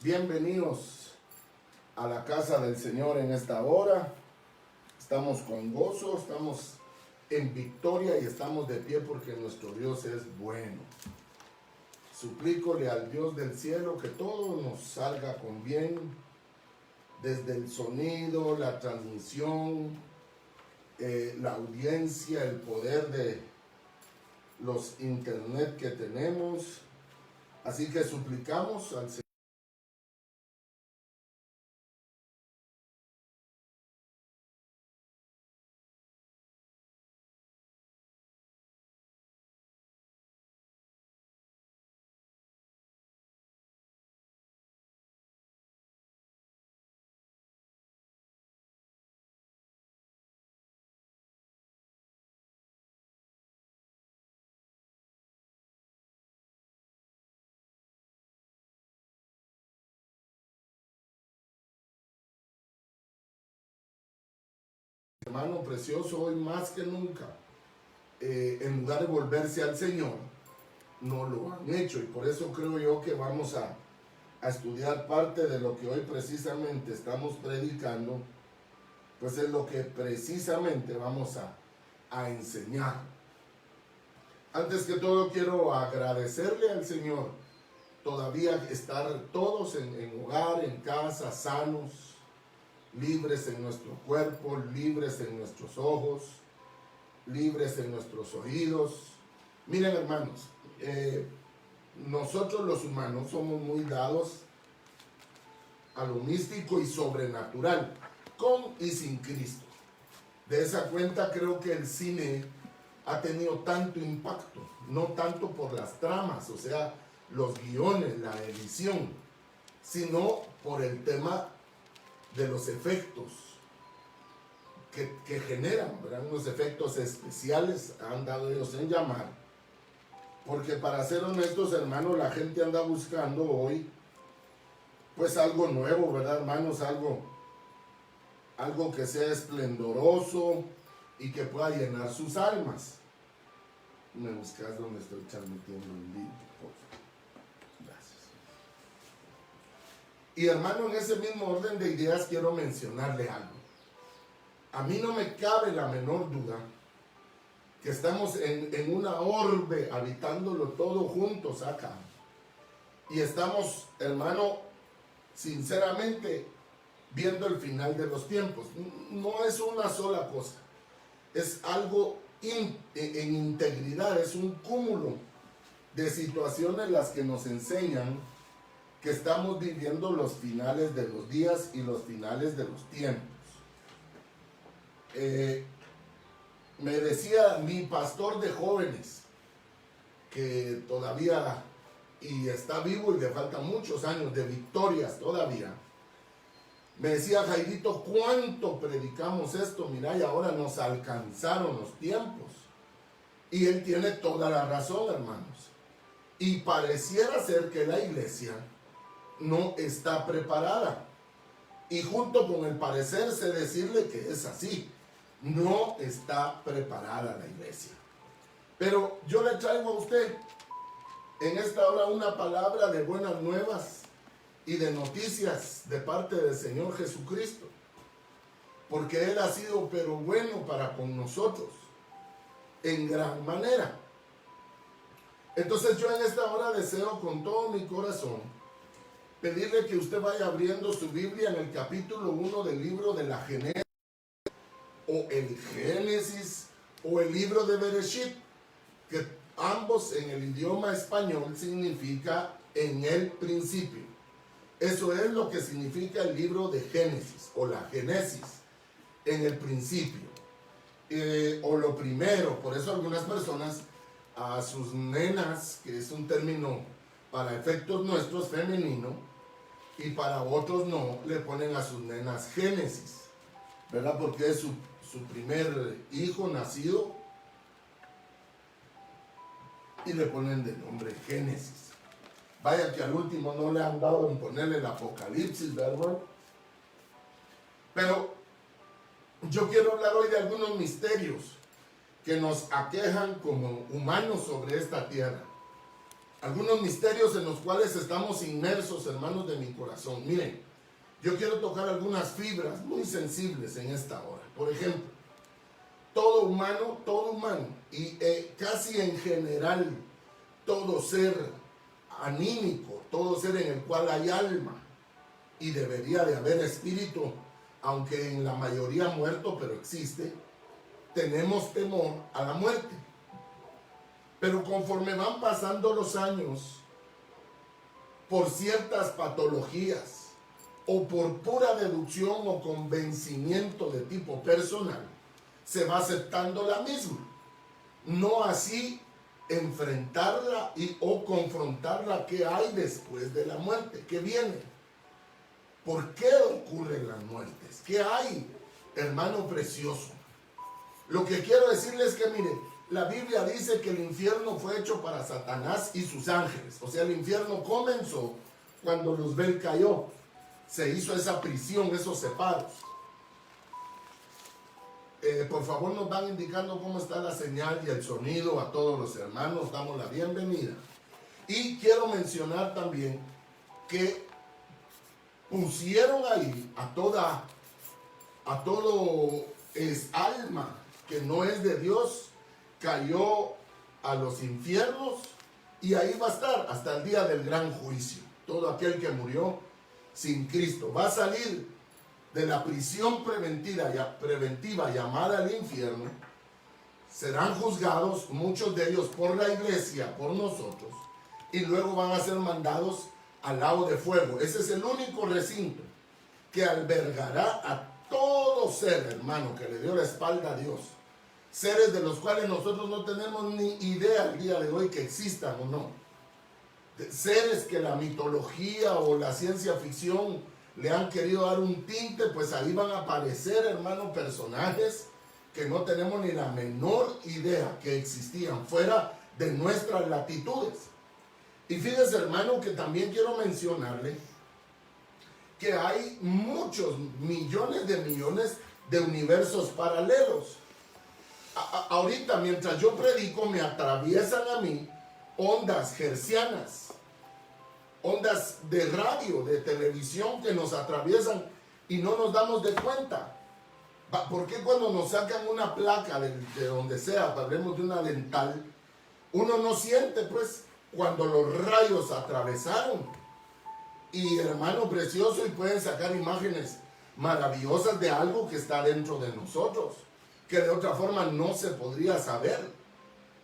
Bienvenidos a la casa del Señor en esta hora. Estamos con gozo, estamos en victoria y estamos de pie porque nuestro Dios es bueno. Suplícole al Dios del cielo que todo nos salga con bien, desde el sonido, la transmisión, la audiencia, el poder de los internet que tenemos. Así que suplicamos al Señor. Hermano precioso, hoy más que nunca, en lugar de volverse al Señor, no lo han hecho. Y por eso creo yo que vamos a estudiar parte de lo que hoy precisamente estamos predicando, pues es lo que precisamente vamos a enseñar. Antes que todo quiero agradecerle al Señor todavía estar todos en hogar, en casa, sanos, libres en nuestro cuerpo, libres en nuestros ojos, libres en nuestros oídos. Miren, hermanos, nosotros los humanos somos muy dados a lo místico y sobrenatural, con y sin Cristo. De esa cuenta creo que el cine ha tenido tanto impacto, no tanto por las tramas, o sea, los guiones, la edición, sino por el tema de los efectos que generan, ¿verdad? Unos efectos especiales han dado ellos en llamar, porque para ser honestos, hermanos, la gente anda buscando hoy pues algo nuevo, ¿verdad, hermanos? Algo que sea esplendoroso y que pueda llenar sus almas. Me buscas donde estoy transmitiendo el link, por favor. Gracias. Y hermano, en ese mismo orden de ideas quiero mencionarle algo. A mí no me cabe la menor duda que estamos en una orbe habitándolo todo juntos acá. Y estamos, hermano, sinceramente, viendo el final de los tiempos. No es una sola cosa. Es algo en integridad, es un cúmulo de situaciones las que nos enseñan que estamos viviendo los finales de los días y los finales de los tiempos. Me decía mi pastor de jóvenes, que todavía y está vivo y le faltan muchos años de victorias todavía, me decía: Jairito, ¿cuánto predicamos esto? Mira, y ahora nos alcanzaron los tiempos. Y él tiene toda la razón, hermanos. Y pareciera ser que la iglesia no está preparada. Y junto con el parecerse, decirle que es así. No está preparada la iglesia. Pero yo le traigo a usted en esta hora una palabra de buenas nuevas y de noticias de parte del Señor Jesucristo, porque Él ha sido pero bueno para con nosotros en gran manera. Entonces yo en esta hora deseo con todo mi corazón pedirle que usted vaya abriendo su Biblia en el capítulo 1 del libro de la Génesis, o el Génesis, o el libro de Bereshit, que ambos en el idioma español significa en el principio. Eso es lo que significa el libro de Génesis, o la Génesis, en el principio, o lo primero. Por eso algunas personas a sus nenas, que es un término para efectos nuestros femenino, y para otros no, le ponen a sus nenas Génesis, ¿verdad? Porque es su primer hijo nacido, y le ponen de nombre Génesis. Vaya que al último no le han dado en ponerle el Apocalipsis, ¿verdad? Pero yo quiero hablar hoy de algunos misterios que nos aquejan como humanos sobre esta tierra. algunos misterios en los cuales estamos inmersos, hermanos de mi corazón. Miren, yo quiero tocar algunas fibras muy sensibles en esta hora. Por ejemplo, todo humano y casi en general todo ser anímico, todo ser en el cual hay alma y debería de haber espíritu, aunque en la mayoría muerto, pero existe, tenemos temor a la muerte. Pero conforme van pasando los años, por ciertas patologías o por pura deducción o convencimiento de tipo personal, se va aceptando la misma. No así enfrentarla o confrontarla que hay después de la muerte, que viene. ¿Por qué ocurren las muertes? ¿Qué hay, hermano precioso? Lo que quiero decirles es que, mire, la Biblia dice que el infierno fue hecho para Satanás y sus ángeles. O sea, el infierno comenzó cuando Luzbel cayó. Se hizo esa prisión, esos separos. Por favor, nos van indicando cómo está la señal y el sonido a todos los hermanos. Damos la bienvenida. Y quiero mencionar también que pusieron ahí a todo alma que no es de Dios, cayó a los infiernos y ahí va a estar hasta el día del gran juicio. Todo aquel que murió sin Cristo va a salir de la prisión preventiva llamada el infierno. Serán juzgados, muchos de ellos por la iglesia, por nosotros, y luego van a ser mandados al lago de fuego. Ese es el único recinto que albergará a todo ser, hermano, que le dio la espalda a Dios. Seres de los cuales nosotros no tenemos ni idea al día de hoy que existan o no. Seres que la mitología o la ciencia ficción le han querido dar un tinte, pues ahí van a aparecer, hermano, personajes que no tenemos ni la menor idea que existían fuera de nuestras latitudes. Y fíjese, hermano, que también quiero mencionarle que hay muchos millones de universos paralelos. Ahorita, mientras yo predico, me atraviesan a mí ondas hertzianas, ondas de radio, de televisión que nos atraviesan y no nos damos de cuenta. ¿Por qué cuando nos sacan una placa de donde sea, hablemos de una dental, uno no siente, pues, cuando los rayos atravesaron? Y, hermano precioso, y pueden sacar imágenes maravillosas de algo que está dentro de nosotros, que de otra forma no se podría saber.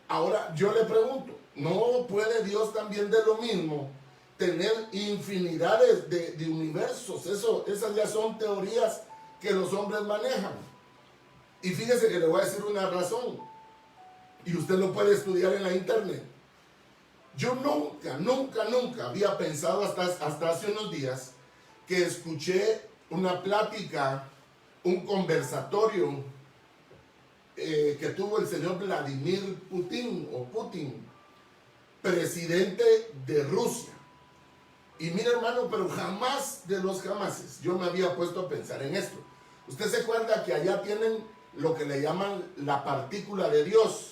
Ahora yo le pregunto, ¿no puede Dios también de lo mismo tener infinidades de universos? Esas ya son teorías que los hombres manejan. Y fíjese que le voy a decir una razón, y usted lo puede estudiar en la internet. Yo nunca había pensado hasta hace unos días que escuché una plática, un conversatorio que tuvo el señor Vladimir Putin, presidente de Rusia. Y mira, hermano, pero jamás de los jamases yo me había puesto a pensar en esto. Usted se acuerda que allá tienen lo que le llaman la partícula de Dios.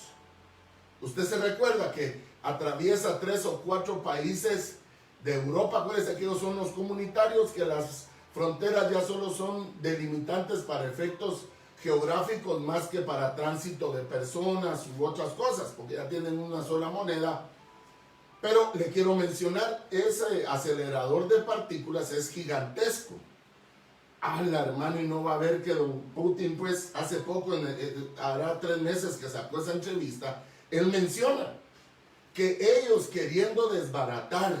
Usted se recuerda que atraviesa 3 o 4 países de Europa. Acuérdense que ellos son los comunitarios, que las fronteras ya solo son delimitantes para efectos geográficos más que para tránsito de personas u otras cosas, porque ya tienen una sola moneda. Pero le quiero mencionar, ese acelerador de partículas es gigantesco. Hermano, y no va a ver que don Putin, pues, hace poco, hará 3 meses que sacó esa entrevista, él menciona que ellos, queriendo desbaratar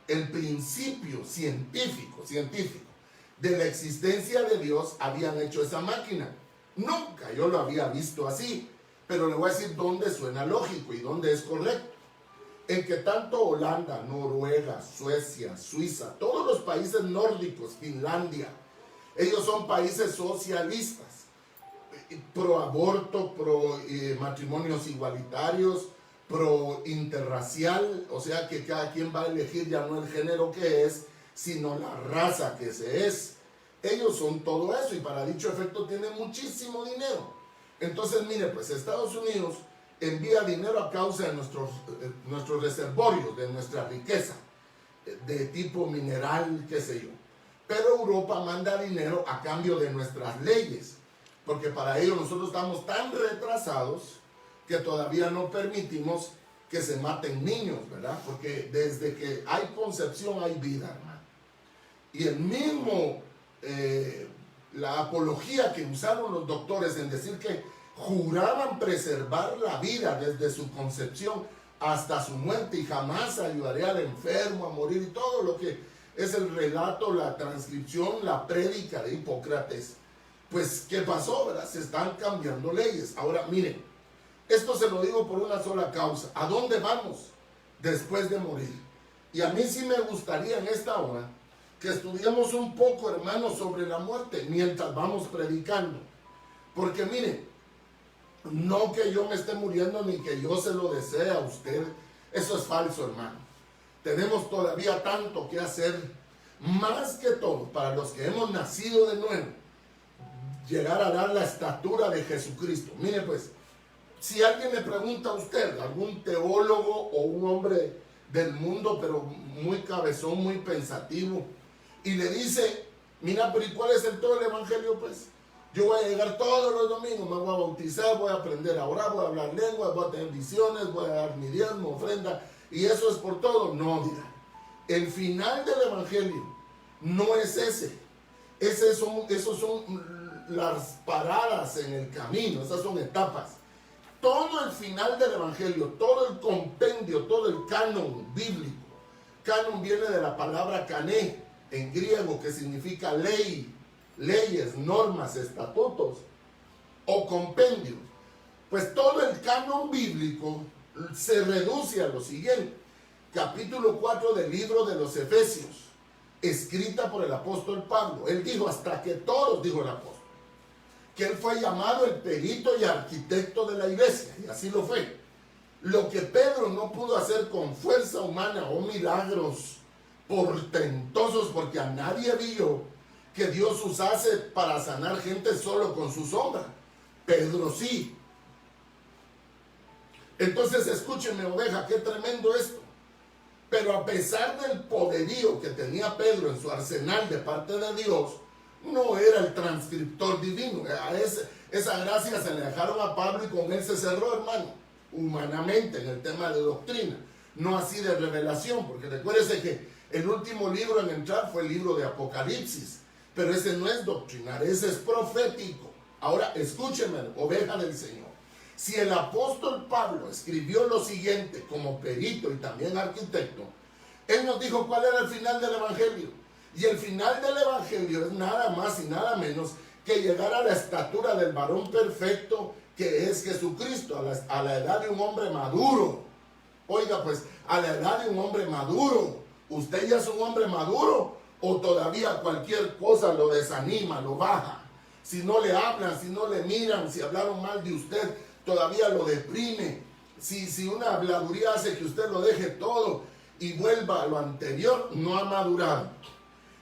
el principio científico de la existencia de Dios, habían hecho esa máquina. Nunca yo lo había visto así, pero le voy a decir dónde suena lógico y dónde es correcto. En que tanto Holanda, Noruega, Suecia, Suiza, todos los países nórdicos, Finlandia, ellos son países socialistas, pro aborto, pro matrimonios igualitarios, pro interracial, o sea que cada quien va a elegir ya no el género que es, sino la raza que se es. Ellos son todo eso y para dicho efecto tienen muchísimo dinero. Entonces, mire, pues Estados Unidos envía dinero a causa de nuestros reservorios, de nuestra riqueza, de tipo mineral, qué sé yo. Pero Europa manda dinero a cambio de nuestras leyes, porque para ello nosotros estamos tan retrasados que todavía no permitimos que se maten niños, ¿verdad? Porque desde que hay concepción hay vida, hermano. Y el mismo, la apología que usaron los doctores en decir que juraban preservar la vida desde su concepción hasta su muerte y jamás ayudaría al enfermo a morir, y todo lo que es el relato, la transcripción, la prédica de Hipócrates. Pues, ¿qué pasó, verdad? Se están cambiando leyes. Ahora, miren, esto se lo digo por una sola causa. ¿A dónde vamos después de morir? Y a mí sí me gustaría en esta hora que estudiemos un poco, hermanos, sobre la muerte mientras vamos predicando. Porque miren, no que yo me esté muriendo ni que yo se lo desee a usted. Eso es falso, hermano. Tenemos todavía tanto que hacer, más que todo, para los que hemos nacido de nuevo, llegar a dar la estatura de Jesucristo. Mire pues, si alguien le pregunta a usted, algún teólogo o un hombre del mundo, pero muy cabezón, muy pensativo, y le dice, mira, pero ¿y cuál es el todo el evangelio? Pues yo voy a llegar todos los domingos, me voy a bautizar, voy a aprender a orar, voy a hablar lenguas, voy a tener visiones, voy a dar mi diezmo, ofrenda, y eso es por todo. No, dirá. El final del evangelio no es ese. Esos son las paradas en el camino, esas son etapas. Todo el final del evangelio, todo el compendio, todo el canon bíblico. Canon viene de la palabra cané, en griego, que significa ley, leyes, normas, estatutos o compendio. Pues todo el canon bíblico se reduce a lo siguiente. Capítulo 4 del libro de los Efesios, escrita por el apóstol Pablo. Él dijo, hasta que todos, dijo el apóstol, que él fue llamado el perito y arquitecto de la iglesia, y así lo fue. Lo que Pedro no pudo hacer con fuerza humana o milagros portentosos, porque a nadie vio que Dios usase para sanar gente solo con su sombra. Pedro sí. Entonces escúcheme, oveja, qué tremendo esto. Pero a pesar del poderío que tenía Pedro en su arsenal de parte de Dios, no era el transcriptor divino. A esa gracia se le dejaron a Pablo y con él se cerró, hermano, humanamente en el tema de doctrina. No así de revelación, porque recuérdese que el último libro en entrar fue el libro de Apocalipsis. Pero ese no es doctrinar, ese es profético. Ahora, escúcheme, oveja del Señor. Si el apóstol Pablo escribió lo siguiente como perito y también arquitecto, él nos dijo cuál era el final del evangelio. Y el final del evangelio es nada más y nada menos que llegar a la estatura del varón perfecto, que es Jesucristo, a la edad de un hombre maduro. Oiga, pues, a la edad de un hombre maduro. ¿Usted ya es un hombre maduro o todavía cualquier cosa lo desanima, lo baja? Si no le hablan, si no le miran, si hablaron mal de usted, todavía lo deprime. Si una habladuría hace que usted lo deje todo y vuelva a lo anterior, no ha madurado.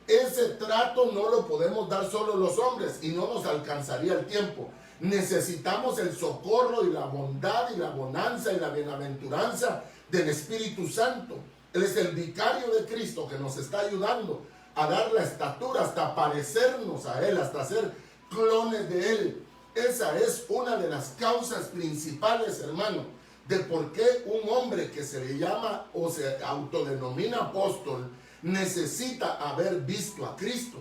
Ese trato no lo podemos dar solo los hombres y no nos alcanzaría el tiempo. Necesitamos el socorro y la bondad y la bonanza y la bienaventuranza del Espíritu Santo. Él es el vicario de Cristo que nos está ayudando a dar la estatura hasta parecernos a Él, hasta ser clones de Él. Esa es una de las causas principales, hermano, de por qué un hombre que se le llama o se autodenomina apóstol necesita haber visto a Cristo.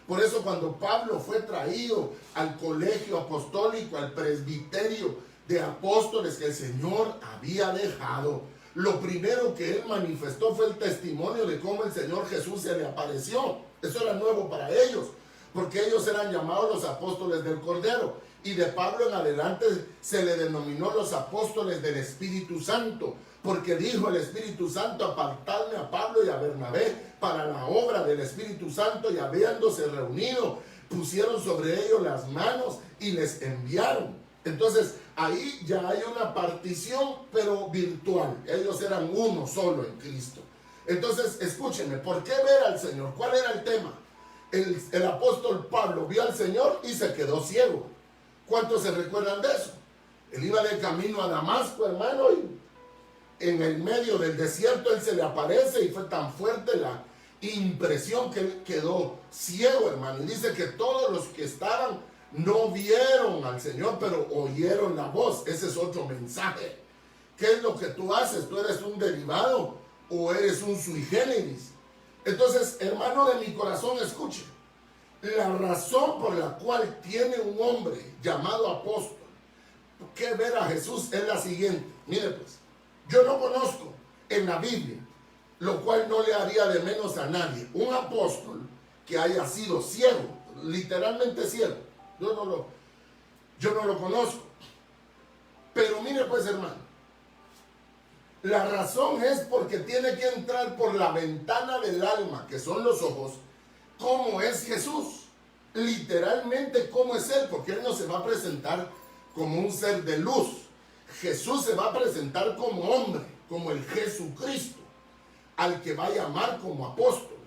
Por eso cuando Pablo fue traído al colegio apostólico, al presbiterio de apóstoles que el Señor había dejado, lo primero que él manifestó fue el testimonio de cómo el Señor Jesús se le apareció. Eso era nuevo para ellos, porque ellos eran llamados los apóstoles del Cordero. Y de Pablo en adelante se le denominó los apóstoles del Espíritu Santo, porque dijo el Espíritu Santo, apartadme a Pablo y a Bernabé para la obra del Espíritu Santo, y habiéndose reunido, pusieron sobre ellos las manos y les enviaron. Entonces, ahí ya hay una partición, pero virtual. Ellos eran uno solo en Cristo. Entonces, escúchenme, ¿por qué ver al Señor? ¿Cuál era el tema? El apóstol Pablo vio al Señor y se quedó ciego. ¿Cuántos se recuerdan de eso? Él iba de camino a Damasco, hermano, y en el medio del desierto él se le aparece y fue tan fuerte la impresión que él quedó ciego, hermano. Y dice que todos los que estaban no vieron al Señor, pero oyeron la voz. Ese es otro mensaje. ¿Qué es lo que tú haces? ¿Tú eres un derivado o eres un sui generis? Entonces, hermano de mi corazón, escuche. La razón por la cual tiene un hombre llamado apóstol que ver a Jesús es la siguiente. Mire pues, yo no conozco en la Biblia, lo cual no le haría de menos a nadie, un apóstol que haya sido ciego, literalmente ciego. Yo no lo conozco. Pero mire pues, hermano, la razón es porque tiene que entrar por la ventana del alma, que son los ojos, cómo es Jesús, literalmente cómo es Él, porque Él no se va a presentar como un ser de luz. Jesús se va a presentar como hombre, como el Jesucristo, al que va a llamar como apóstol.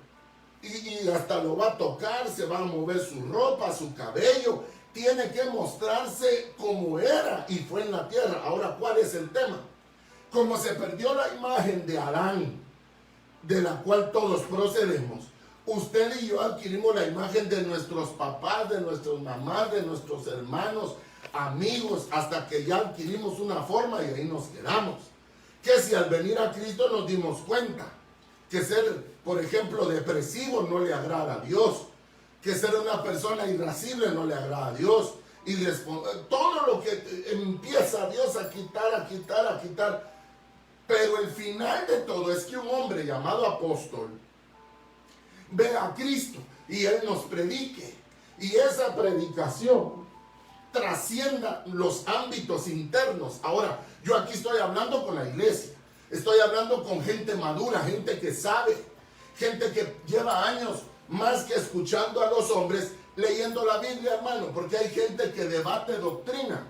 Y hasta lo va a tocar, se va a mover su ropa, su cabello. Tiene que mostrarse como era y fue en la tierra. Ahora, ¿cuál es el tema? Como se perdió la imagen de Adán, de la cual todos procedemos, usted y yo adquirimos la imagen de nuestros papás, de nuestras mamás, de nuestros hermanos, amigos, hasta que ya adquirimos una forma y ahí nos quedamos. Que si al venir a Cristo nos dimos cuenta que ser, por ejemplo, depresivo no le agrada a Dios, que ser una persona irascible no le agrada a Dios, y todo lo que empieza Dios a quitar, pero el final de todo es que un hombre llamado apóstol ve a Cristo y Él nos predique, y esa predicación trascienda los ámbitos internos. Ahora, yo aquí estoy hablando con la iglesia, estoy hablando con gente madura, gente que sabe, gente que lleva años más que escuchando a los hombres, leyendo la Biblia, hermano, porque hay gente que debate doctrina,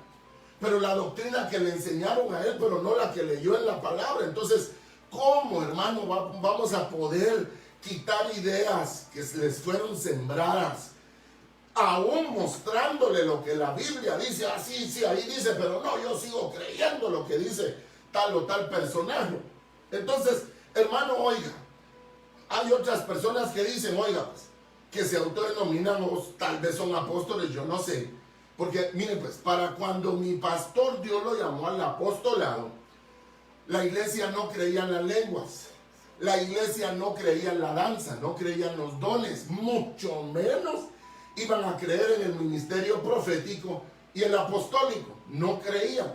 pero la doctrina que le enseñaron a él, pero no la que leyó en la palabra. Entonces, ¿cómo, hermano, vamos a poder quitar ideas que les fueron sembradas, aún mostrándole lo que la Biblia dice? Ah, sí, ahí dice, pero no, yo sigo creyendo lo que dice tal o tal personaje. Entonces, hermano, oiga, hay otras personas que dicen, oiga, pues, que se autodenominan o tal vez son apóstoles, yo no sé. Porque, mire, pues, para cuando mi pastor Dios lo llamó al apostolado, la iglesia no creía en las lenguas, la iglesia no creía en la danza, no creía en los dones, mucho menos iban a creer en el ministerio profético y el apostólico. No creían.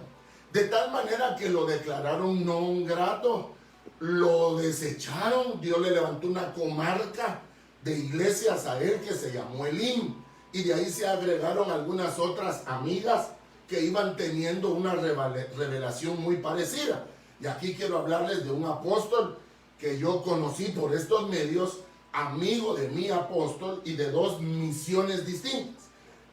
De tal manera que lo declararon no grato, lo desecharon. Dios le levantó una comarca de iglesias a él que se llamó Elim. Y de ahí se agregaron algunas otras amigas que iban teniendo una revelación muy parecida. Y aquí quiero hablarles de un apóstol que yo conocí por estos medios, amigo de mi apóstol y de dos misiones distintas.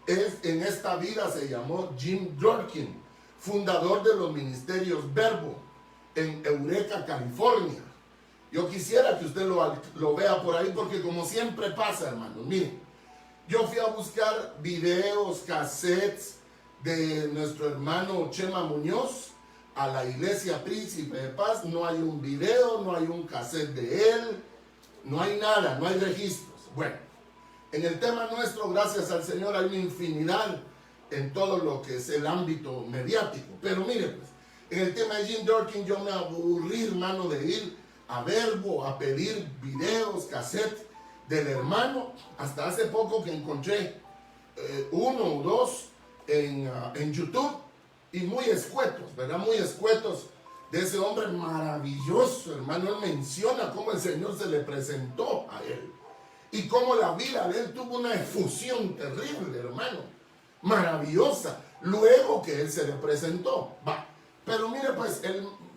En esta vida se llamó Jim Dworkin, fundador de los ministerios Verbo en Eureka, California. Yo quisiera que usted lo vea por ahí, porque como siempre pasa, hermanos, miren, yo fui a buscar videos, cassettes de nuestro hermano Chema Muñoz a la iglesia Príncipe de Paz. No hay un video, no hay un cassette de él, no hay nada, no hay registros. Bueno, en el tema nuestro, gracias al Señor, hay una infinidad en todo lo que es el ámbito mediático. Pero mire, pues, en el tema de Jim Dworkin yo me aburrí, hermano, de ir a Verbo a pedir videos, cassettes del hermano, hasta hace poco que encontré uno o dos en YouTube, y muy escuetos, ¿verdad? Muy escuetos de ese hombre maravilloso, hermano. Él menciona cómo el Señor se le presentó a él y cómo la vida de él tuvo una efusión terrible, hermano, maravillosa, luego que él se le presentó. Pero mire, pues,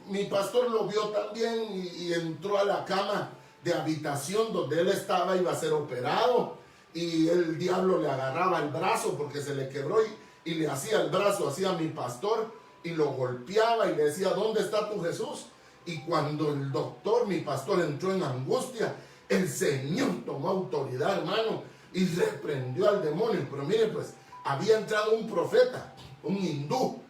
mi pastor lo vio también y entró a la cama de habitación donde él estaba, iba a ser operado, y el diablo le agarraba el brazo porque se le quebró y le hacía el brazo así a mi pastor y lo golpeaba y le decía, ¿dónde está tu Jesús? Y cuando el doctor, mi pastor, entró en angustia, el Señor tomó autoridad, hermano, y reprendió al demonio. Pero mire, pues, había entrado un profeta, un hindú,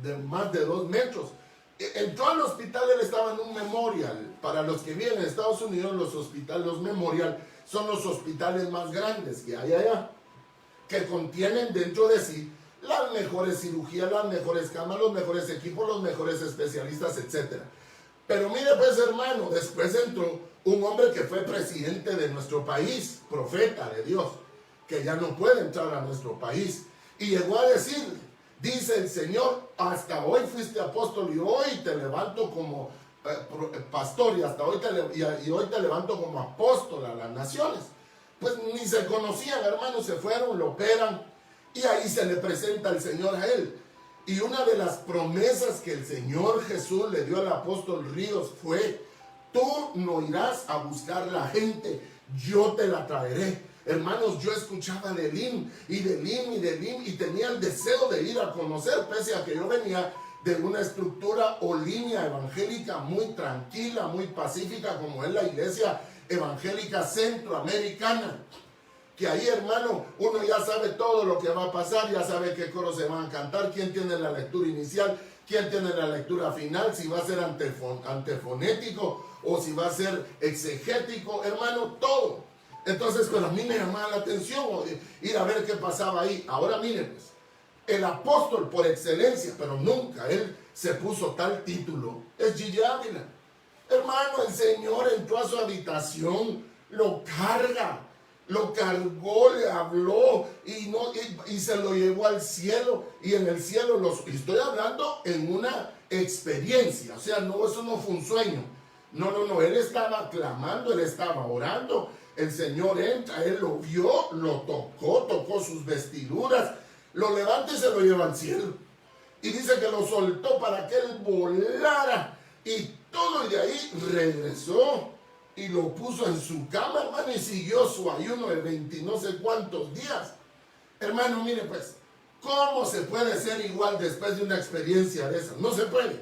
de más de 2 metros. Entró al hospital, él estaba en un memorial. Para los que viven en Estados Unidos, los hospitales, los memorial, son los hospitales más grandes que hay allá, que contienen dentro de sí las mejores cirugías, las mejores camas, los mejores equipos, los mejores especialistas, etc. Pero mire pues, hermano, después entró un hombre que fue presidente de nuestro país, profeta de Dios, que ya no puede entrar a nuestro país, y llegó a decir, dice el Señor, hasta hoy fuiste apóstol y hoy te levanto como pastor y hasta hoy hoy te levanto como apóstol a las naciones. Pues ni se conocían, hermanos, se fueron, lo operan y ahí se le presenta el Señor a él. Y una de las promesas que el Señor Jesús le dio al apóstol Ríos fue, tú no irás a buscar la gente, yo te la traeré. Hermanos, yo escuchaba de Lim y tenía el deseo de ir a conocer, pese a que yo venía de una estructura o línea evangélica muy tranquila, muy pacífica, como es la iglesia evangélica centroamericana. Que ahí, hermano, uno ya sabe todo lo que va a pasar, ya sabe qué coros se van a cantar, quién tiene la lectura inicial, quién tiene la lectura final, si va a ser antefonético o si va a ser exegético, hermano, todo. Entonces, pues a mí me llamaba la atención ir a ver qué pasaba ahí. Ahora miren, pues, el apóstol por excelencia, pero nunca él se puso tal título, es Gigi Ávila. Hermano, el Señor entró a su habitación, lo cargó, le habló y se lo llevó al cielo. Y en el cielo, estoy hablando en una experiencia, o sea, no, eso no fue un sueño. No, él estaba clamando, él estaba orando. El Señor entra, él lo vio, lo tocó sus vestiduras, lo levanta y se lo lleva al cielo. Y dice que lo soltó para que él volara y todo, y de ahí regresó y lo puso en su cama, hermano, y siguió su ayuno de 20 no sé cuántos días. Hermano, mire pues, ¿cómo se puede ser igual después de una experiencia de esa? No se puede,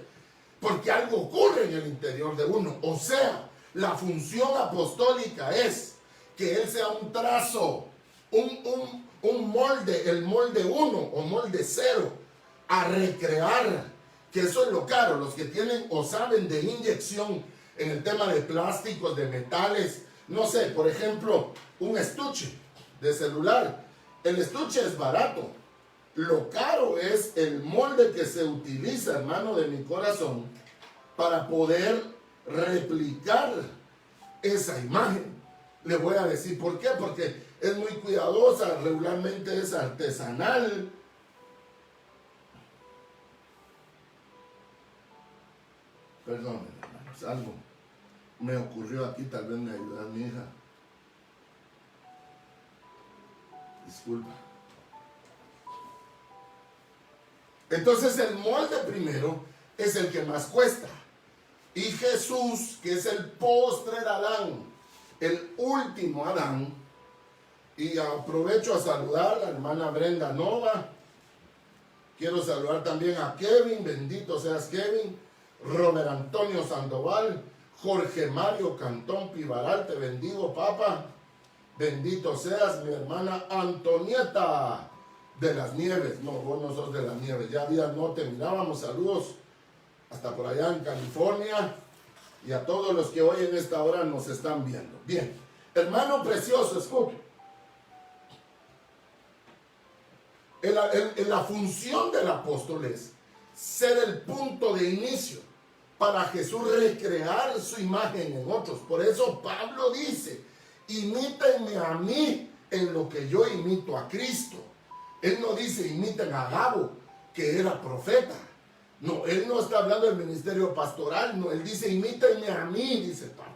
porque algo ocurre en el interior de uno. O sea, la función apostólica es que él sea un trazo, un molde, el molde 1 o molde 0, a recrear, que eso es lo caro. Los que tienen o saben de inyección en el tema de plásticos, de metales, no sé, por ejemplo, un estuche de celular. El estuche es barato, lo caro es el molde que se utiliza, hermano de mi corazón, para poder replicar esa imagen. Le voy a decir por qué, porque es muy cuidadosa, regularmente es artesanal. Perdón, hermanos, algo me ocurrió aquí, tal vez me ayuda mi hija. Disculpa. Entonces el molde primero es el que más cuesta. Y Jesús, que es el postrer Adán, el último Adán, y aprovecho a saludar a la hermana Brenda Nova. Quiero saludar también a Kevin, bendito seas Kevin, Robert Antonio Sandoval, Jorge Mario Cantón Pivaral, te bendigo, papá. Bendito seas, mi hermana Antonieta de las Nieves. No, vos no sos de las Nieves, ya días no te mirábamos. Saludos hasta por allá en California y a todos los que hoy en esta hora nos están viendo. Bien, hermano precioso, escuche. La función del apóstol es ser el punto de inicio para Jesús recrear su imagen en otros. Por eso Pablo dice, imítenme a mí en lo que yo imito a Cristo. Él no dice imiten a Gabo, que era profeta. No, él no está hablando del ministerio pastoral, no, él dice imítenme a mí, dice Pablo.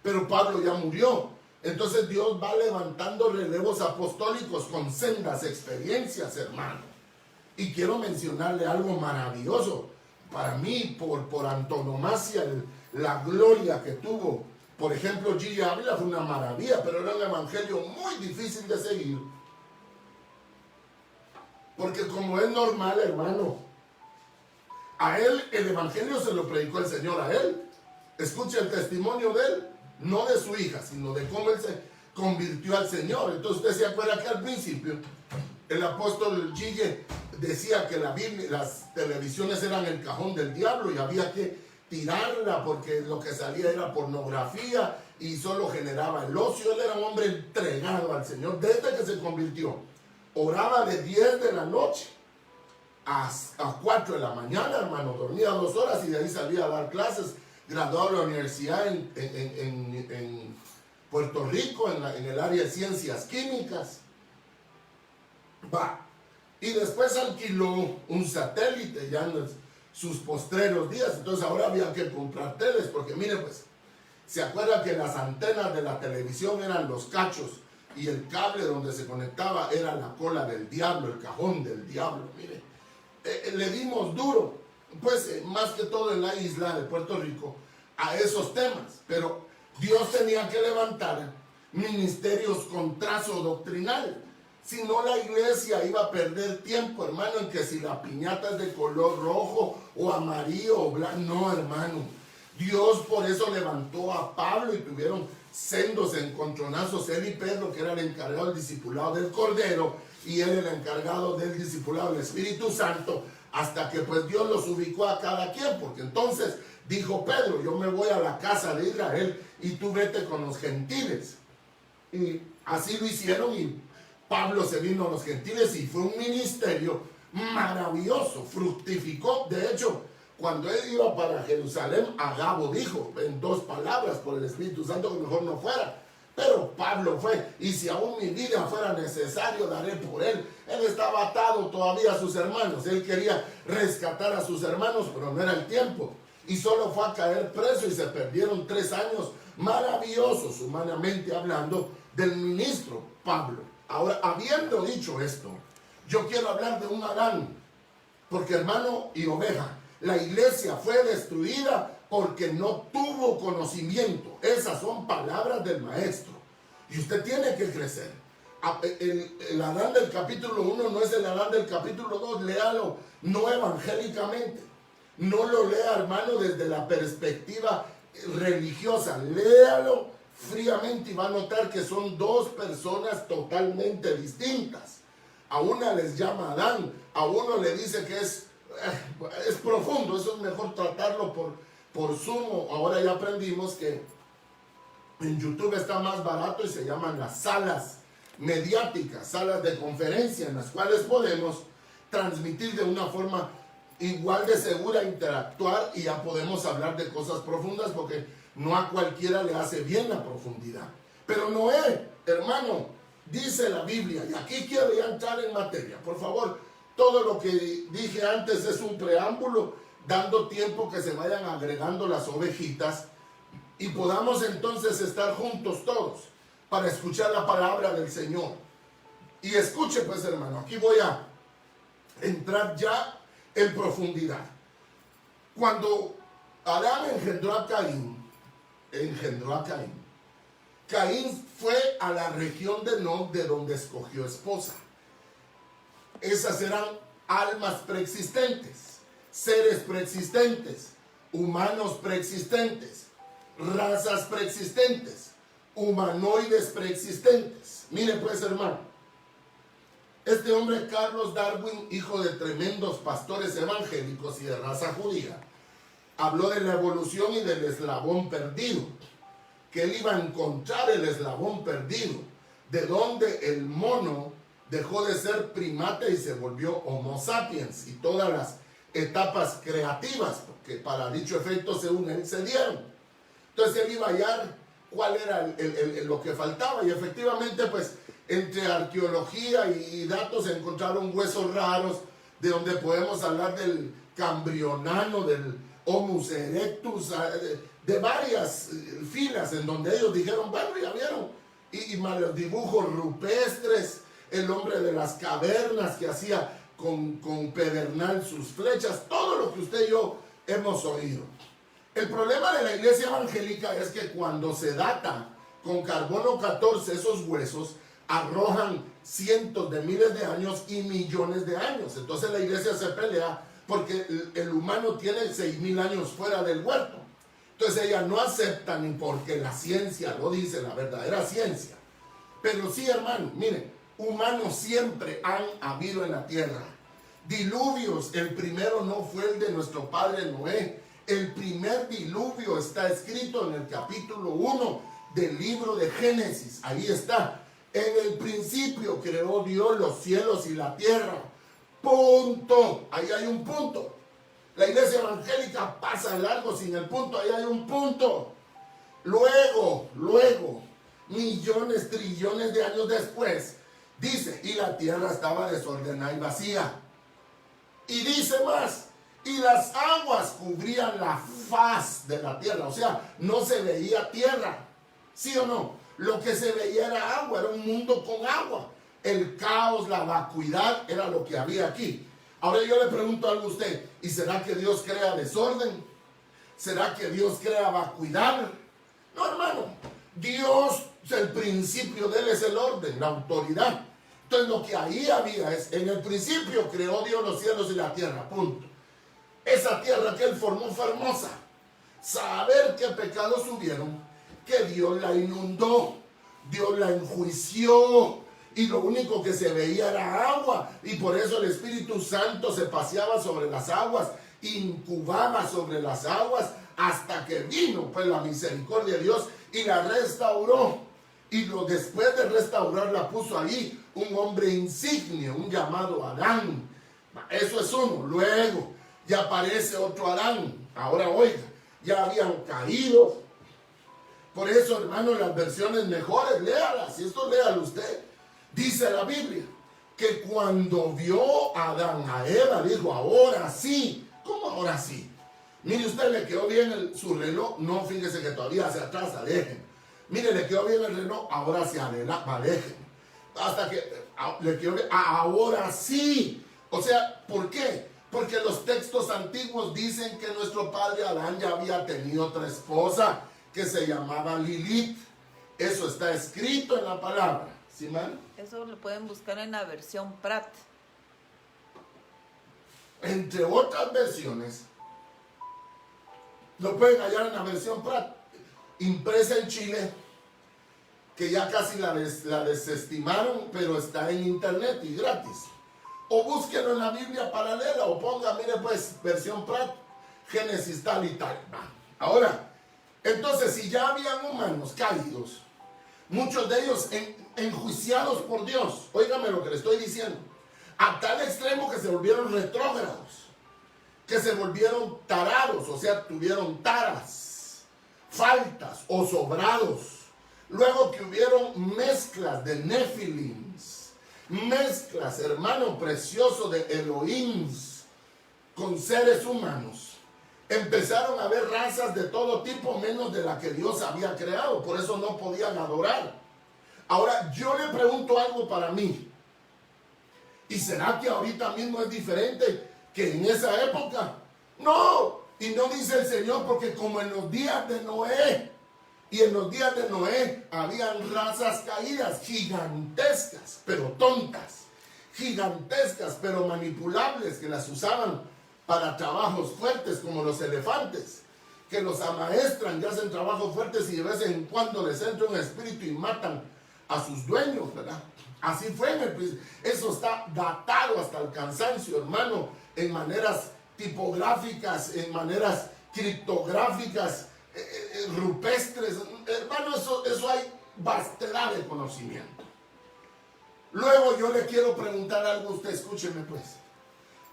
Pero Pablo ya murió. Entonces Dios va levantando relevos apostólicos con sendas experiencias, hermano. Y quiero mencionarle algo maravilloso. Para mí, por antonomasia, la gloria que tuvo. Por ejemplo, Gigi Ávila fue una maravilla, pero era un evangelio muy difícil de seguir. Porque como es normal, hermano, a él el evangelio se lo predicó el Señor a él. Escuche el testimonio de él. No de su hija, sino de cómo él se convirtió al Señor. Entonces usted se acuerda que al principio el apóstol Gigi decía que la Biblia, las televisiones eran el cajón del diablo y había que tirarla porque lo que salía era pornografía y solo generaba el ocio. Él era un hombre entregado al Señor desde que se convirtió. Oraba de 10 de la noche a 4 de la mañana, hermano. Dormía 2 horas y de ahí salía a dar clases. Graduado de la universidad en Puerto Rico, en el área de ciencias químicas. Y después alquiló un satélite ya en sus postreros días. Entonces ahora había que comprar teles, porque mire pues, se acuerda que las antenas de la televisión eran los cachos y el cable donde se conectaba era la cola del diablo, el cajón del diablo. Mire, le dimos duro, pues más que todo en la isla de Puerto Rico, a esos temas. Pero Dios tenía que levantar ministerios con trazo doctrinal. Si no, la iglesia iba a perder tiempo, hermano, en que si la piñata es de color rojo o amarillo o blanco. No, hermano. Dios por eso levantó a Pablo y tuvieron sendos encontronazos, él y Pedro, que era el encargado del discipulado del Cordero, y él el encargado del discipulado del Espíritu Santo, hasta que pues Dios los ubicó a cada quien, porque entonces dijo Pedro: yo me voy a la casa de Israel y tú vete con los gentiles. Y así lo hicieron, y Pablo se vino a los gentiles y fue un ministerio maravilloso, fructificó. De hecho, cuando él iba para Jerusalén, Agabo dijo en 2 palabras por el Espíritu Santo que mejor no fuera. Pero Pablo fue, y si aún mi vida fuera necesario, daré por él. Él estaba atado todavía a sus hermanos. Él quería rescatar a sus hermanos, pero no era el tiempo. Y solo fue a caer preso y se perdieron 3 años maravillosos, humanamente hablando, del ministro Pablo. Ahora, habiendo dicho esto, yo quiero hablar de un Adán, porque hermano y oveja, la iglesia fue destruida porque no tuvo conocimiento. Esas son palabras del maestro. Y usted tiene que crecer. El Adán del capítulo 1 no es el Adán del capítulo 2. Léalo no evangélicamente. No lo lea, hermano, desde la perspectiva religiosa. Léalo fríamente y va a notar que son 2 personas totalmente distintas. A una les llama Adán, a uno le dice que es profundo. Eso es mejor tratarlo por Zoom. Ahora ya aprendimos que en YouTube está más barato y se llaman las salas mediáticas, salas de conferencia, en las cuales podemos transmitir de una forma igual de segura, interactuar, y ya podemos hablar de cosas profundas, porque no a cualquiera le hace bien la profundidad. Pero Noé, hermano, dice la Biblia, y aquí quiero ya entrar en materia, por favor. Todo lo que dije antes es un preámbulo, dando tiempo que se vayan agregando las ovejitas y podamos entonces estar juntos todos para escuchar la palabra del Señor. Y escuche pues, hermano, aquí voy a entrar ya en profundidad. Cuando Adán engendró a Caín, Caín fue a la región de Nod, de donde escogió esposa. Esas eran almas preexistentes, seres preexistentes, humanos preexistentes, razas preexistentes, humanoides preexistentes. Mire pues, hermano, este hombre Carlos Darwin, hijo de tremendos pastores evangélicos y de raza judía, habló de la evolución y del eslabón perdido, que él iba a encontrar el eslabón perdido, de donde el mono dejó de ser primate y se volvió Homo sapiens, y todas las etapas creativas que para dicho efecto según él se dieron. Entonces él iba a hallar cuál era lo que faltaba, y efectivamente pues entre arqueología y datos se encontraron huesos raros, de donde podemos hablar del cambrionano, del Homo erectus, de varias filas, en donde ellos dijeron, bueno, ya vieron, y los dibujos rupestres, el hombre de las cavernas que hacía con pedernal sus flechas, todo lo que usted y yo hemos oído. El problema de la iglesia evangélica es que cuando se data con carbono 14 esos huesos, arrojan cientos de miles de años y millones de años. Entonces la iglesia se pelea porque el humano tiene 6,000 años fuera del huerto. Entonces ella no acepta, ni porque la ciencia lo dice, la verdadera ciencia. Pero sí, hermano, miren, humanos siempre han habido en la tierra. diluvios. El primero no fue el de nuestro padre Noé. El primer diluvio está escrito en el capítulo 1 del libro de Génesis. Ahí está. En el principio creó Dios los cielos y la tierra. Punto. Ahí hay un punto. La iglesia evangélica pasa largo sin el punto. Ahí hay un punto. Luego, millones, trillones de años después, dice, y la tierra estaba desordenada y vacía. Y dice más, y las aguas cubrían la faz de la tierra. O sea, no se veía tierra. ¿Sí o no? Lo que se veía era agua, era un mundo con agua. El caos, la vacuidad era lo que había aquí. Ahora yo le pregunto algo a usted, ¿y será que Dios crea desorden? ¿Será que Dios crea vacuidad? No, hermano, Dios, el principio de Él es el orden, la autoridad. Entonces lo que ahí había es, en el principio creó Dios los cielos y la tierra, punto. Esa tierra que Él formó fue hermosa. Saber qué pecados hubieron, que Dios la inundó, Dios la enjuició, y lo único que se veía era agua, y por eso el Espíritu Santo se paseaba sobre las aguas, incubaba sobre las aguas, hasta que vino pues la misericordia de Dios y la restauró. Y después de restaurarla puso ahí un hombre insignio, un llamado Adán. Eso es uno. Luego ya aparece otro Adán. Ahora oiga, ya habían caído. Por eso, hermano, las versiones mejores, léalas. Y esto léalo usted. Dice la Biblia que cuando vio Adán a Eva, dijo, ahora sí. ¿Cómo ahora sí? Mire, usted le quedó bien su reloj. No, fíjese que todavía hacia atrás, alejen. Mire, le quedó bien el reloj, ahora hacia adelante, alejen. Hasta que le quedó bien, ahora sí. O sea, ¿por qué? Porque los textos antiguos dicen que nuestro padre Adán ya había tenido otra esposa que se llamaba Lilith. Eso está escrito en la palabra. ¿Sí, man? Eso lo pueden buscar en la versión Prat. Entre otras versiones, lo pueden hallar en la versión Prat, impresa en Chile, que ya casi la desestimaron, pero está en internet y gratis. O búsquenlo en la Biblia paralela, o ponga, mire pues, versión Prat, Génesis tal y tal. Ahora, entonces, si ya habían humanos caídos, muchos de ellos enjuiciados por Dios, óigame lo que le estoy diciendo, a tal extremo que se volvieron retrógrados, que se volvieron tarados, o sea, tuvieron taras, faltas o sobrados. Luego que hubieron mezclas de Nefilims, mezclas, hermano precioso, de Elohims con seres humanos. Empezaron a haber razas de todo tipo, menos de la que Dios había creado. Por eso no podían adorar. Ahora, yo le pregunto algo para mí. ¿Y será que ahorita mismo es diferente que en esa época? No, y no dice el Señor, porque como en los días de Noé, y en los días de Noé habían razas caídas, gigantescas, pero tontas, gigantescas, pero manipulables, que las usaban para trabajos fuertes, como los elefantes, que los amaestran y hacen trabajos fuertes, y de vez en cuando les entra un espíritu y matan a sus dueños, ¿verdad? Así fue en el principio. Eso está datado hasta el cansancio, hermano, en maneras tipográficas, en maneras criptográficas, rupestres. Hermano, eso hay vastedad de conocimiento. Luego yo le quiero preguntar algo a usted, escúcheme pues.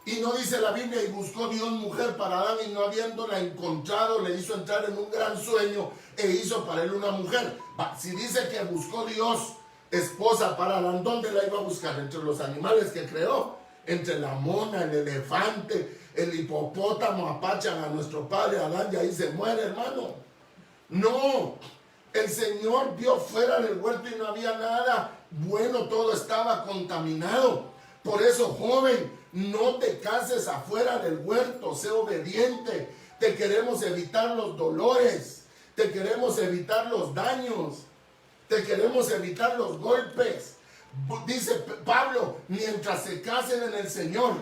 Y no dice la Biblia, y buscó Dios mujer para Adán, y no habiéndola encontrado, le hizo entrar en un gran sueño, e hizo para él una mujer. Si dice que buscó Dios esposa para Adán, ¿dónde la iba a buscar? Entre los animales que creó, entre la mona, el elefante, el hipopótamo, apachan a nuestro padre Adán y ahí se muere, hermano. No, el Señor vio fuera del huerto y no había nada bueno, todo estaba contaminado. Por eso, joven, no te cases afuera del huerto, sé obediente. Te queremos evitar los dolores, te queremos evitar los daños, te queremos evitar los golpes. Dice Pablo, mientras se casen en el Señor,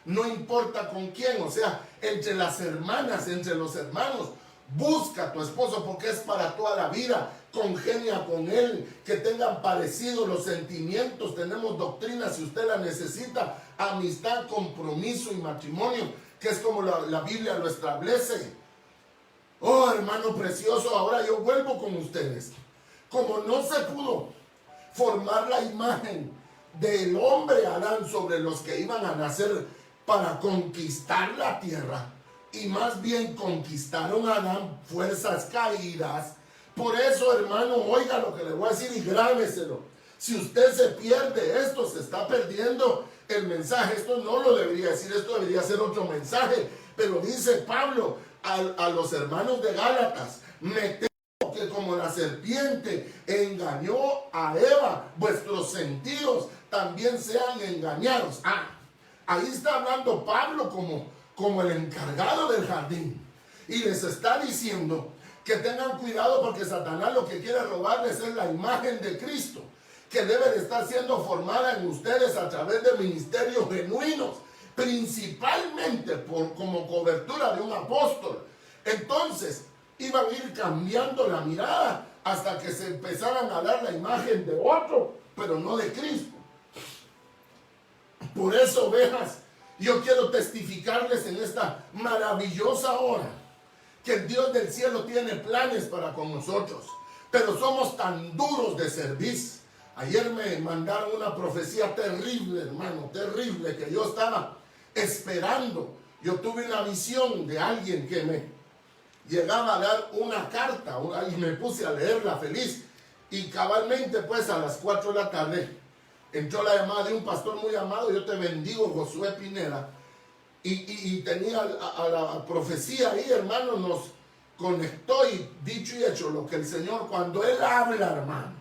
no importa con quién, o sea, entre las hermanas, entre los hermanos, busca a tu esposo porque es para toda la vida. congenia con él, que tengan parecidos los sentimientos. Tenemos doctrina, si usted la necesita, amistad, compromiso y matrimonio, que es como la Biblia lo establece. Oh, hermano precioso, ahora yo vuelvo con ustedes. Como no se pudo formar la imagen del hombre Adán sobre los que iban a nacer para conquistar la tierra, y más bien conquistaron a Adán fuerzas caídas. Por eso, hermano, oiga lo que le voy a decir y grábeselo. Si usted se pierde esto, se está perdiendo el mensaje. Esto no lo debería decir, esto debería ser otro mensaje. Pero dice Pablo a los hermanos de Gálatas: me temo que como la serpiente engañó a Eva, vuestros sentidos también sean engañados. Ahí está hablando Pablo como el encargado del jardín. Y les está diciendo que tengan cuidado, porque Satanás lo que quiere robarles es la imagen de Cristo, que debe de estar siendo formada en ustedes a través de ministerios genuinos, principalmente como cobertura de un apóstol. Entonces iban a ir cambiando la mirada hasta que se empezaran a dar la imagen de otro, pero no de Cristo. Por eso, ovejas, yo quiero testificarles en esta maravillosa hora que el Dios del cielo tiene planes para con nosotros, pero somos tan duros de servir. Ayer me mandaron una profecía terrible, hermano, terrible, que yo estaba esperando. Yo tuve una visión de alguien que me llegaba a dar una carta y me puse a leerla feliz. Y cabalmente, pues, a las 4 de la tarde entró la llamada de un pastor muy amado. Yo te bendigo, Josué Pineda. Y tenía a la profecía ahí, hermano, nos conectó, y dicho y hecho, lo que el Señor, cuando Él habla, hermano,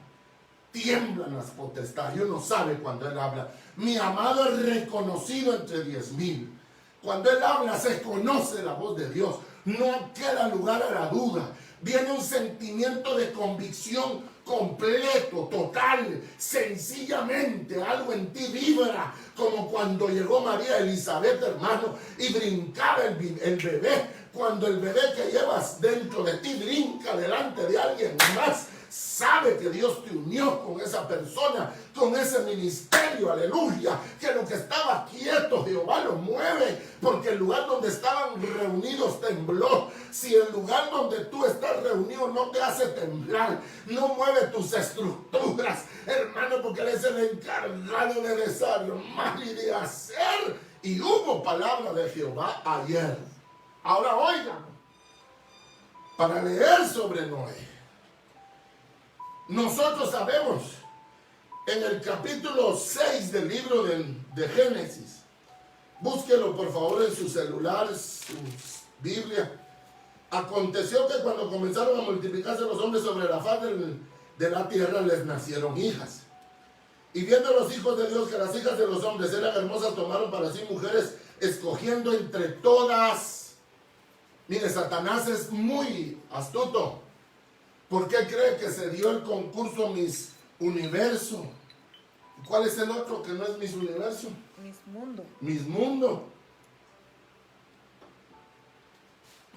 tiemblan las potestades. Uno sabe cuando Él habla. Mi amado es reconocido entre 10,000. Cuando Él habla, se conoce la voz de Dios. No queda lugar a la duda. Viene un sentimiento de convicción completo, total, sencillamente. Algo en ti vibra, como cuando llegó María Elizabeth, hermano, y brincaba el bebé. Cuando el bebé que llevas dentro de ti brinca delante de alguien más, sabe que Dios te unió con esa persona, con ese ministerio, aleluya, que lo que estaba quieto Jehová lo mueve, porque el lugar donde estaban reunidos tembló. Si el lugar donde tú estás reunido no te hace temblar, no mueve tus estructuras, hermano, porque Él es el encargado de desarmar y de hacer. Y hubo palabra de Jehová ayer. Ahora oigan, para leer sobre Noé, nosotros sabemos en el capítulo 6 del libro de Génesis, búsquelo por favor en su celular, su Biblia. Aconteció que cuando comenzaron a multiplicarse los hombres sobre la faz de la tierra, les nacieron hijas. Y viendo los hijos de Dios que las hijas de los hombres eran hermosas, tomaron para sí mujeres, escogiendo entre todas. Mire, Satanás es muy astuto. ¿Por qué cree que se dio el concurso Miss Universo? ¿Cuál es el otro que no es Miss Universo? Miss Mundo. Miss Mundo.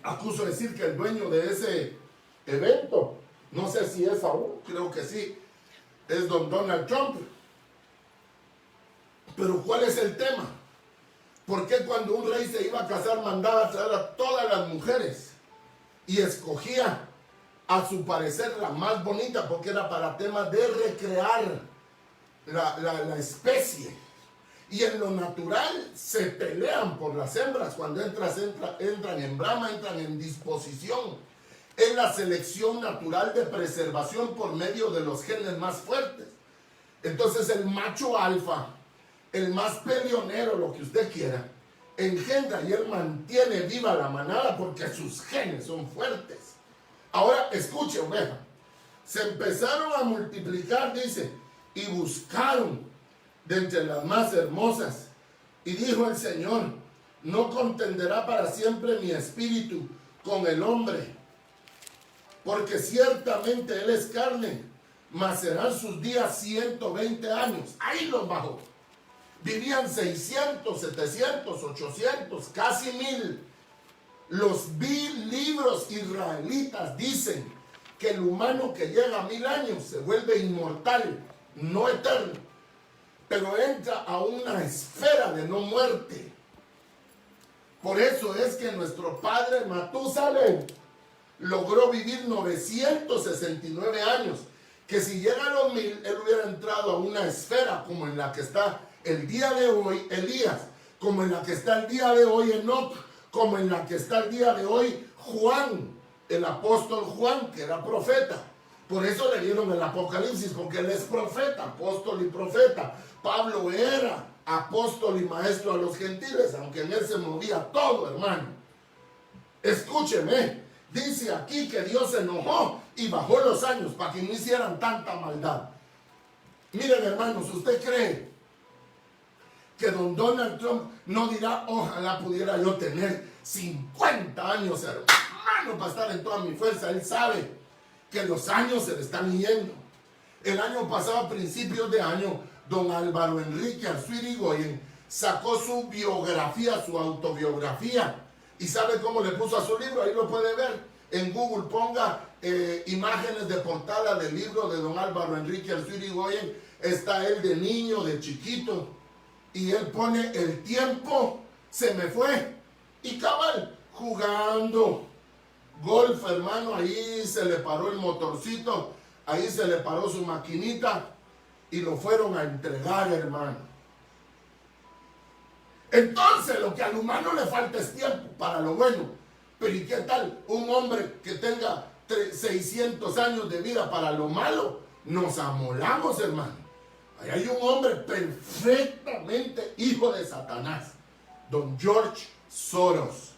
Acuso de decir que el dueño de ese evento, no sé si es aún, creo que sí, es don Donald Trump. Pero ¿cuál es el tema? ¿Por qué cuando un rey se iba a casar mandaba a traer a todas las mujeres y escogía a su parecer la más bonita, porque era para temas de recrear la especie? Y en lo natural se pelean por las hembras. Cuando entran en brama, entran en disposición. Es la selección natural de preservación por medio de los genes más fuertes. Entonces el macho alfa, el más peleonero, lo que usted quiera, engendra y él mantiene viva la manada porque sus genes son fuertes. Ahora escuche, oveja, se empezaron a multiplicar, dice, y buscaron de entre las más hermosas. Y dijo el Señor: no contenderá para siempre mi espíritu con el hombre, porque ciertamente él es carne, mas serán sus días 120 años. Ahí los bajó. Vivían 600, 700, 800, casi 1000. Los libros israelitas dicen que el humano que llega a 1000 años se vuelve inmortal, no eterno, pero entra a una esfera de no muerte. Por eso es que nuestro padre Matusalén logró vivir 969 años, que si llega a los 1000, él hubiera entrado a una esfera como en la que está el día de hoy Elías, como en la que está el día de hoy Enoc, como en la que está el día de hoy Juan, el apóstol Juan, que era profeta. Por eso le dieron el Apocalipsis, porque él es profeta, apóstol y profeta. Pablo era apóstol y maestro a los gentiles, aunque en él se movía todo, hermano. Escúcheme, dice aquí que Dios se enojó y bajó los años para que no hicieran tanta maldad. Miren, hermanos, ¿usted cree que don Donald Trump no dirá, ojalá pudiera yo tener 50 años, hermano, para estar en toda mi fuerza? Él sabe que los años se le están yendo. El año pasado, a principios de año, don Álvaro Enrique Arzúa-Irigoyen sacó su biografía, su autobiografía. ¿Y sabe cómo le puso a su libro? Ahí lo puede ver. En Google ponga imágenes de portada del libro de don Álvaro Enrique Arzúa-Irigoyen. Está él de niño, de chiquito. Y él pone el tiempo, se me fue. Y cabal, jugando golf, hermano, ahí se le paró el motorcito, ahí se le paró su maquinita y lo fueron a entregar, hermano. Entonces, lo que al humano le falta es tiempo para lo bueno. Pero ¿y qué tal? Un hombre que tenga 600 años de vida para lo malo, nos amolamos, hermano. Ahí hay un hombre perfectamente hijo de Satanás, don George Soros.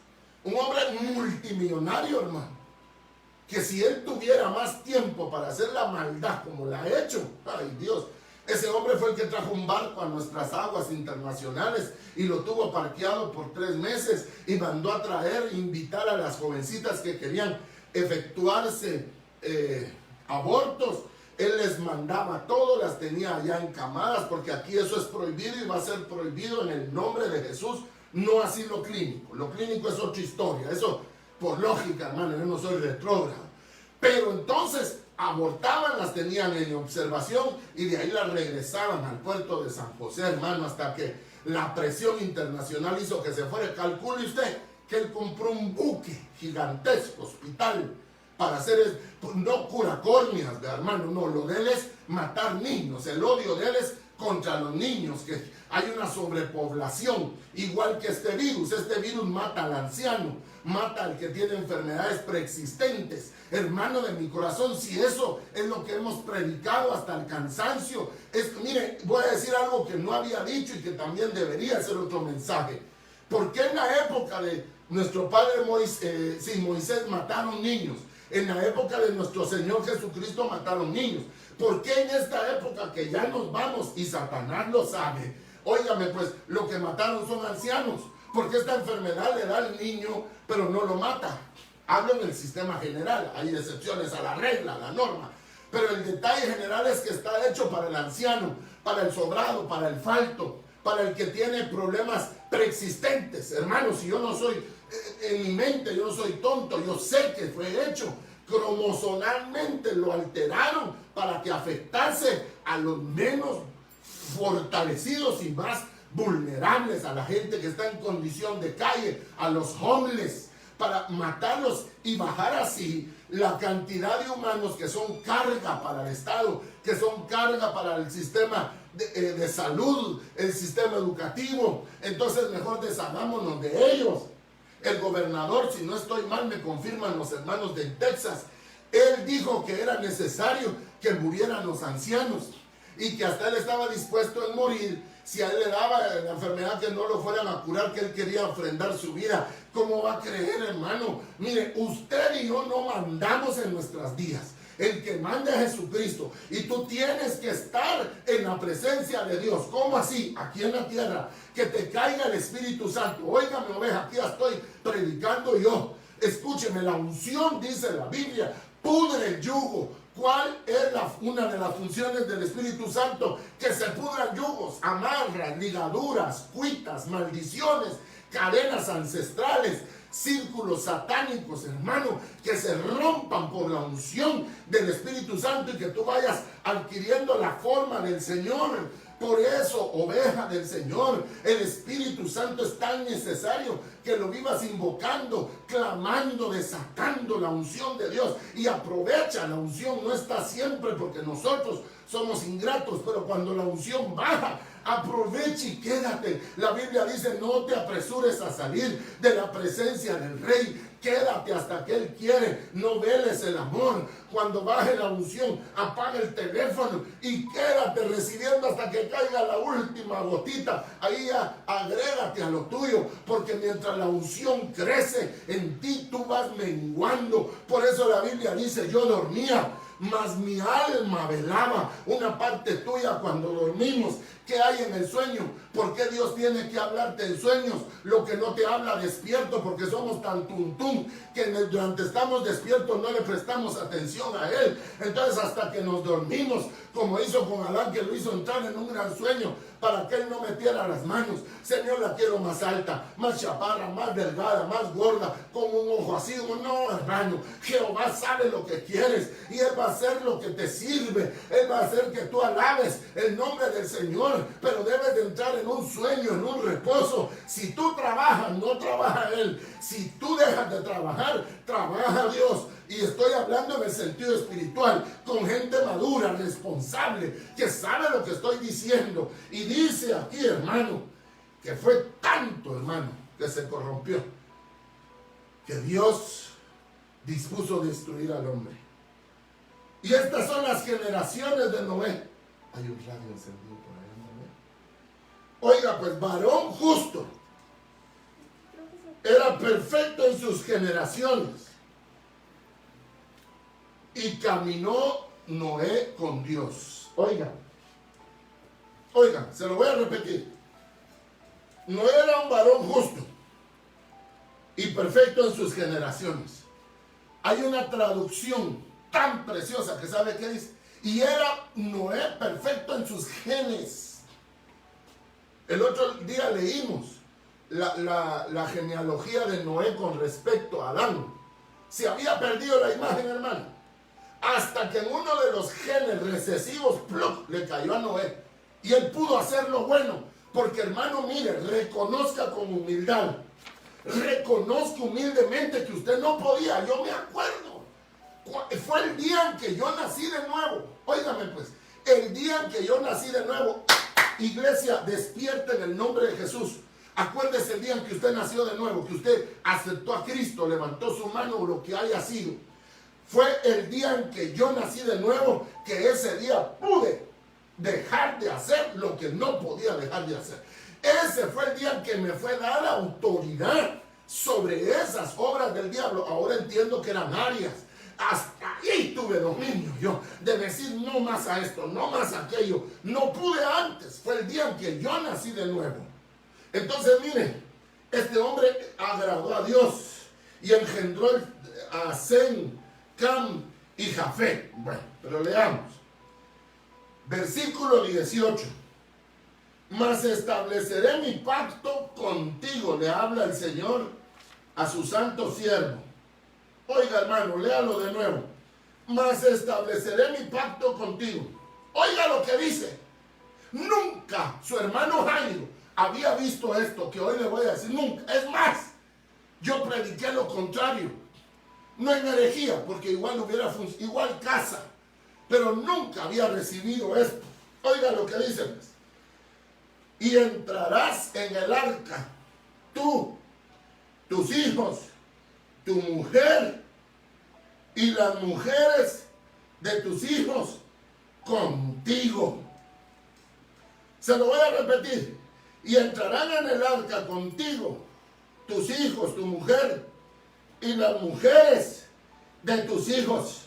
Un hombre multimillonario, hermano, que si él tuviera más tiempo para hacer la maldad como la ha hecho, ay Dios, ese hombre fue el que trajo un barco a nuestras aguas internacionales y lo tuvo parqueado por 3 meses y mandó a traer, invitar a las jovencitas que querían efectuarse abortos. Él les mandaba todo, las tenía allá encamadas, porque aquí eso es prohibido y va a ser prohibido en el nombre de Jesús. No así lo clínico. Lo clínico es otra historia. Eso por lógica, hermano, yo no soy retrógrado. Pero entonces abortaban, las tenían en observación y de ahí las regresaban al puerto de San José, hermano, hasta que la presión internacional hizo que se fuera. Calcule usted que él compró un buque gigantesco, hospital, para hacer, no curacornias, hermano, no, lo de él es matar niños. El odio de él es contra los niños, que hay una sobrepoblación, igual que este virus. Este virus mata al anciano, mata al que tiene enfermedades preexistentes. Hermano de mi corazón, si eso es lo que hemos predicado hasta el cansancio, mire, voy a decir algo que no había dicho y que también debería ser otro mensaje. ¿Por qué en la época de nuestro padre Moisés mataron niños? En la época de nuestro Señor Jesucristo mataron niños. ¿Por qué en esta época que ya nos vamos y Satanás lo sabe? Óigame, pues lo que mataron son ancianos. Porque esta enfermedad le da al niño, pero no lo mata. Hablo en el sistema general. Hay excepciones a la regla, a la norma. Pero el detalle general es que está hecho para el anciano, para el sobrado, para el falto, para el que tiene problemas preexistentes. Hermanos, si yo no soy, en mi mente yo no soy tonto, yo sé que fue hecho. Cromosonalmente lo alteraron para que afectase a los menos fortalecidos y más vulnerables, a la gente que está en condición de calle, a los homeless, para matarlos y bajar así la cantidad de humanos que son carga para el Estado, que son carga para el sistema de salud, el sistema educativo. Entonces mejor deshagámonos de ellos. El gobernador, si no estoy mal, me confirman los hermanos de Texas, él dijo que era necesario que murieran los ancianos y que hasta él estaba dispuesto a morir si a él le daba la enfermedad, que no lo fueran a curar, que él quería ofrendar su vida. ¿Cómo va a creer, hermano? Mire, usted y yo no mandamos en nuestras vidas. El que manda es Jesucristo. Y tú tienes que estar en la presencia de Dios. ¿Cómo así? Aquí en la tierra. Que te caiga el Espíritu Santo. Óigame, oveja, aquí estoy predicando yo. Escúcheme, la unción, dice la Biblia, pudre el yugo. ¿Cuál es una de las funciones del Espíritu Santo? Que se pudran yugos, amarras, ligaduras, cuitas, maldiciones, cadenas ancestrales, círculos satánicos, hermano, que se rompan por la unción del Espíritu Santo y que tú vayas adquiriendo la forma del Señor. Por eso, oveja del Señor, el Espíritu Santo es tan necesario que lo vivas invocando, clamando, desatando la unción de Dios. Y aprovecha la unción, no está siempre porque nosotros somos ingratos, pero cuando la unción baja, aprovecha y quédate. La Biblia dice, no te apresures a salir de la presencia del Rey. Quédate hasta que Él quiere, no veles el amor. Cuando baje la unción, apaga el teléfono y quédate recibiendo hasta que caiga la última gotita. Ahí agrégate a lo tuyo, porque mientras la unción crece en ti, tú vas menguando. Por eso la Biblia dice, yo dormía, mas mi alma velaba. Una parte tuya cuando dormimos. ¿Qué hay en el sueño? ¿Por qué Dios tiene que hablarte en sueños? Lo que no te habla despierto, porque somos tan tuntum que durante estamos despiertos no le prestamos atención a Él. Entonces hasta que nos dormimos, como hizo con Adán, que lo hizo entrar en un gran sueño para que Él no metiera las manos. Señor, la quiero más alta, más chaparra, más delgada, más gorda, con un ojo así. No, hermano, Jehová sabe lo que quieres y Él va a hacer lo que te sirve. Él va a hacer que tú alabes el nombre del Señor, pero debes de entrar en un sueño, en un reposo. Si tú trabajas, no trabaja Él. Si tú dejas de trabajar, trabaja Dios. Y estoy hablando en el sentido espiritual, con gente madura, responsable, que sabe lo que estoy diciendo. Y dice aquí, hermano, que fue tanto, hermano, que se corrompió, que Dios dispuso destruir al hombre. Y estas son las generaciones de Noé. Hay un radio encendido por ahí, ¿no? Oiga, pues varón justo, era perfecto en sus generaciones. Y caminó Noé con Dios. Oiga, se lo voy a repetir. Noé era un varón justo y perfecto en sus generaciones. Hay una traducción tan preciosa que sabe qué dice. Y era Noé perfecto en sus genes. El otro día leímos la genealogía de Noé con respecto a Adán. Se había perdido la imagen, hermano. Hasta que en uno de los genes recesivos, ¡plum!, le cayó a Noé. Y él pudo hacer lo bueno. Porque, hermano, mire, reconozca con humildad. Reconozca humildemente que usted no podía. Yo me acuerdo. Fue el día en que yo nací de nuevo. Óigame pues. El día en que yo nací de nuevo. Iglesia, despierte en el nombre de Jesús. Acuérdese el día en que usted nació de nuevo. Que usted aceptó a Cristo, levantó su mano o lo que haya sido. Fue el día en que yo nací de nuevo, que ese día pude dejar de hacer lo que no podía dejar de hacer. Ese fue el día en que me fue dada autoridad sobre esas obras del diablo. Ahora entiendo que eran áreas. Hasta ahí tuve dominio yo, de decir no más a esto, no más a aquello. No pude antes. Fue el día en que yo nací de nuevo. Entonces, miren, este hombre agradó a Dios y engendró a Sem, Cam y Jafet. Bueno, pero leamos. Versículo 18. Mas estableceré mi pacto contigo, le habla el Señor a su santo siervo. Oiga, hermano, léalo de nuevo. Mas estableceré mi pacto contigo. Oiga lo que dice. Nunca su hermano Jairo había visto esto que hoy le voy a decir. Nunca. Es más, yo prediqué lo contrario. No en herejía, porque igual hubiera funcionado, igual casa, pero nunca había recibido esto. Oiga lo que dice, pues. Y entrarás en el arca, tú, tus hijos, tu mujer y las mujeres de tus hijos contigo. Se lo voy a repetir. Y entrarán en el arca contigo, tus hijos, tu mujer y las mujeres de tus hijos.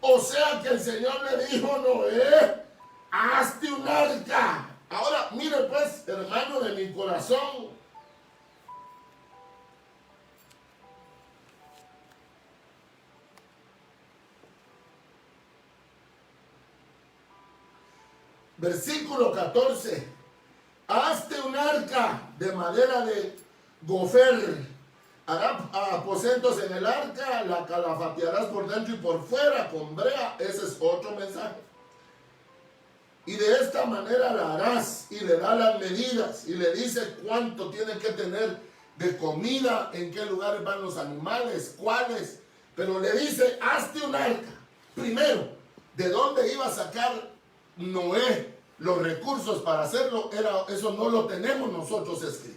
O sea que el Señor le dijo a Noé, hazte un arca. Ahora, mire pues, hermano de mi corazón, versículo 14. Hazte un arca de madera de gofer, Hará aposentos en el arca, la calafatearás por dentro y por fuera con brea. Ese es otro mensaje. Y de esta manera la harás, y le da las medidas y le dice cuánto tiene que tener de comida, en qué lugares van los animales, cuáles. Pero le dice, hazte un arca. Primero, ¿de dónde iba a sacar Noé los recursos para hacerlo? Eso no lo tenemos nosotros escrito.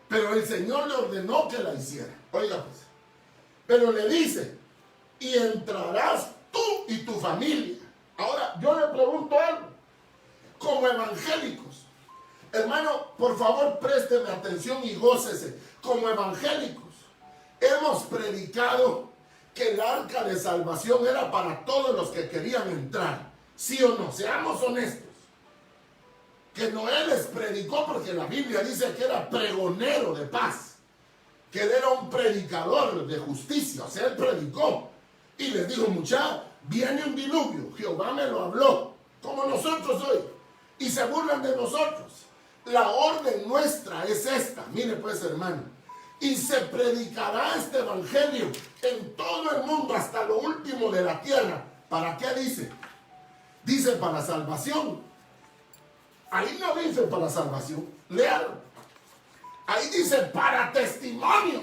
Pero el Señor le ordenó que la hiciera. Oiga pues. Pero le dice, y entrarás tú y tu familia. Ahora, yo le pregunto algo. Como evangélicos, hermano, por favor, présteme atención y gócese. Como evangélicos, hemos predicado que el arca de salvación era para todos los que querían entrar. ¿Sí o no? Seamos honestos. Que Noé les predicó porque la Biblia dice que era pregonero de paz. Que él era un predicador de justicia. O sea, él predicó. Y les dijo, muchachos, viene un diluvio. Jehová me lo habló. Como nosotros hoy. Y se burlan de nosotros. La orden nuestra es esta. Mire pues, hermano. Y se predicará este evangelio en todo el mundo hasta lo último de la tierra. ¿Para qué dice? Dice para salvación. Ahí no dice para salvación. Léalo. Ahí dice para testimonio.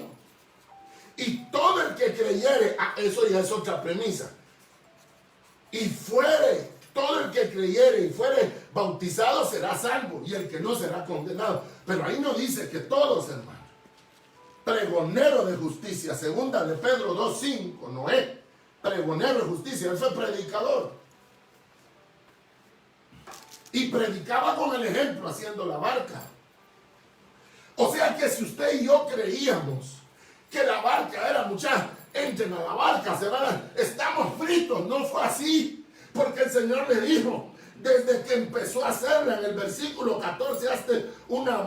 Y todo el que creyere, eso ya es otra premisa. Y fuere, todo el que creyere y fuere bautizado será salvo. Y el que no será condenado. Pero ahí no dice que todos, hermano. Pregonero de justicia. Segunda de Pedro 2:5. Noé, pregonero de justicia. Él fue predicador. Y predicaba con el ejemplo, haciendo la barca. O sea que si usted y yo creíamos que la barca era mucha, entren a la barca, se van, estamos fritos. No fue así. Porque el Señor le dijo, desde que empezó a hacerla, en el versículo 14, hazte una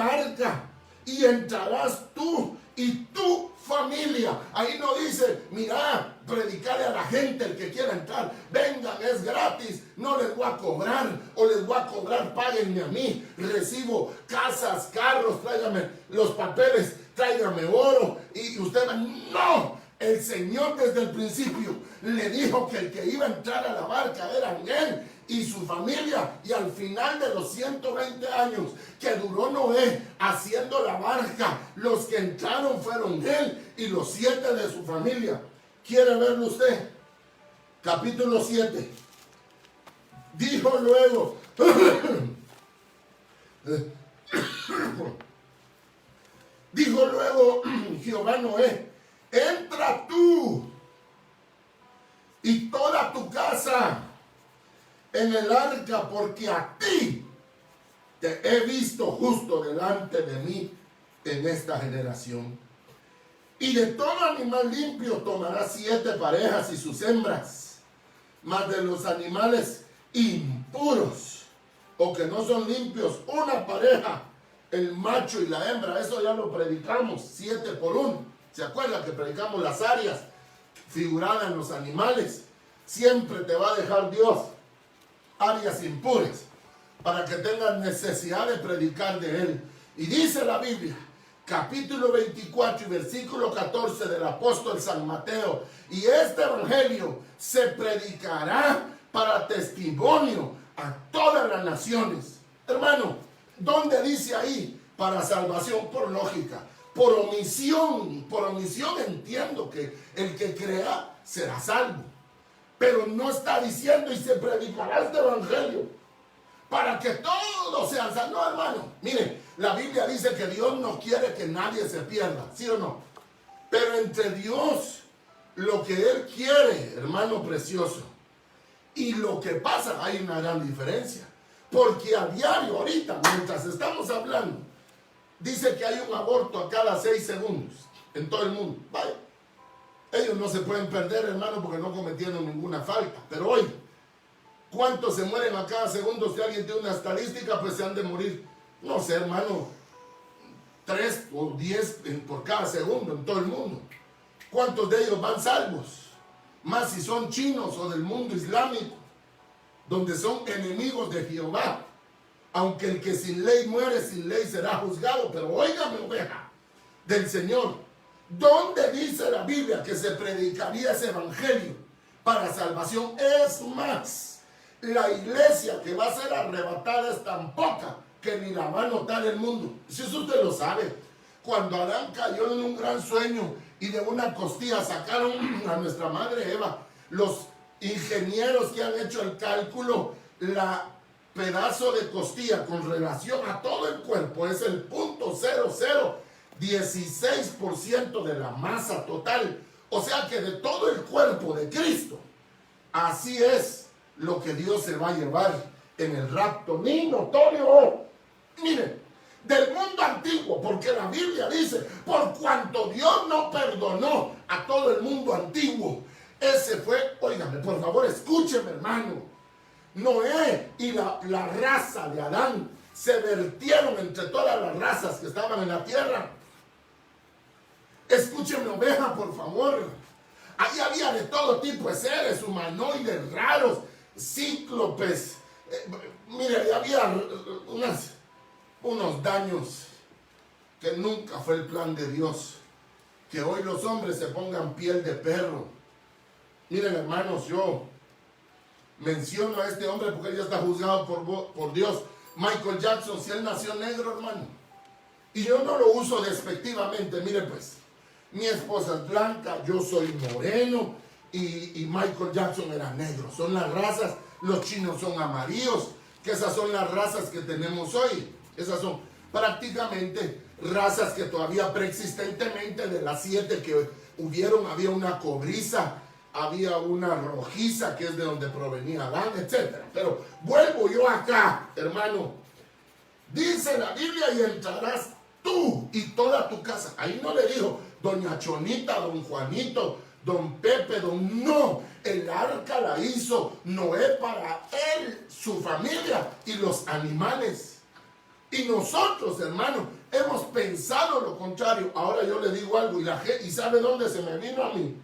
arca y entrarás tú y tu familia. Ahí no dice, mira, predicarle a la gente, el que quiera entrar, vengan, es gratis, no les voy a cobrar, o les voy a cobrar, páguenme a mí, recibo casas, carros, tráigame los papeles, tráigame oro, y usted va, no. El Señor desde el principio le dijo que el que iba a entrar a la barca eran él y su familia. Y al final de los 120 años que duró Noé haciendo la barca, los que entraron fueron él y los 7 de su familia. ¿Quiere verlo usted? Capítulo 7. Dijo luego, dijo luego Jehová a Noé, entra tú y toda tu casa en el arca, porque a ti te he visto justo delante de mí en esta generación. Y de todo animal limpio tomarás 7 parejas y sus hembras, mas de los animales impuros o que no son limpios, una pareja, el macho y la hembra. Eso ya lo predicamos, 7 por 1. ¿Se acuerdan que predicamos las áreas figuradas en los animales? Siempre te va a dejar Dios áreas impuras para que tengas necesidad de predicar de Él. Y dice la Biblia, capítulo 24 y versículo 14 del apóstol San Mateo, y este evangelio se predicará para testimonio a todas las naciones. Hermano, ¿dónde dice ahí para salvación? Por lógica. Por omisión entiendo que el que crea será salvo. Pero no está diciendo y se predicará este evangelio para que todos sean salvos. No, hermano, mire, la Biblia dice que Dios no quiere que nadie se pierda, ¿sí o no? Pero entre Dios, lo que Él quiere, hermano precioso, y lo que pasa, hay una gran diferencia. Porque a diario, ahorita, mientras estamos hablando, dice que hay un aborto a cada 6 segundos en todo el mundo. Vaya, ellos no se pueden perder, hermano, porque no cometieron ninguna falta. Pero hoy, ¿cuántos se mueren a cada segundo? Si alguien tiene una estadística, pues se han de morir, no sé, hermano, 3 o 10 por cada segundo en todo el mundo. ¿Cuántos de ellos van salvos? Más si son chinos o del mundo islámico, donde son enemigos de Jehová. Aunque el que sin ley muere, sin ley será juzgado. Pero óigame, oveja, del Señor. ¿Dónde dice la Biblia que se predicaría ese evangelio para salvación? Es más, la iglesia que va a ser arrebatada es tan poca que ni la va a notar el mundo. Si eso usted lo sabe, cuando Adán cayó en un gran sueño y de una costilla sacaron a nuestra madre Eva, los ingenieros que han hecho el cálculo, la pedazo de costilla con relación a todo el cuerpo es el 0.0016% de la masa total. O sea que de todo el cuerpo de Cristo, así es lo que Dios se va a llevar en el rapto. Ni notorio, mire, del mundo antiguo, porque la Biblia dice, por cuanto Dios no perdonó a todo el mundo antiguo, ese fue, óigame, por favor, escúcheme, hermano. Noé y la raza de Adán se vertieron entre todas las razas que estaban en la tierra. Escúcheme, oveja, por favor. Ahí había de todo tipo de seres, humanoides raros, cíclopes. Mire, ahí había unos daños que nunca fue el plan de Dios. Que hoy los hombres se pongan piel de perro. Miren, hermanos, yo menciono a este hombre porque él ya está juzgado por Dios. Michael Jackson, si él nació negro, hermano. Y yo no lo uso despectivamente. Mire pues, mi esposa es blanca, yo soy moreno y Michael Jackson era negro. Son las razas, los chinos son amarillos, que esas son las razas que tenemos hoy. Esas son prácticamente razas que todavía preexistentemente, de las 7 que hubieron, había una cobriza, había una rojiza, que es de donde provenía Adán, etc. Pero vuelvo yo acá, hermano. Dice la Biblia, y entrarás tú y toda tu casa. Ahí no le dijo doña Chonita, don Juanito, don Pepe, no. El arca la hizo Noé para él, su familia y los animales. Y nosotros, hermano, hemos pensado lo contrario. Ahora yo le digo algo, y ¿sabe dónde se me vino a mí?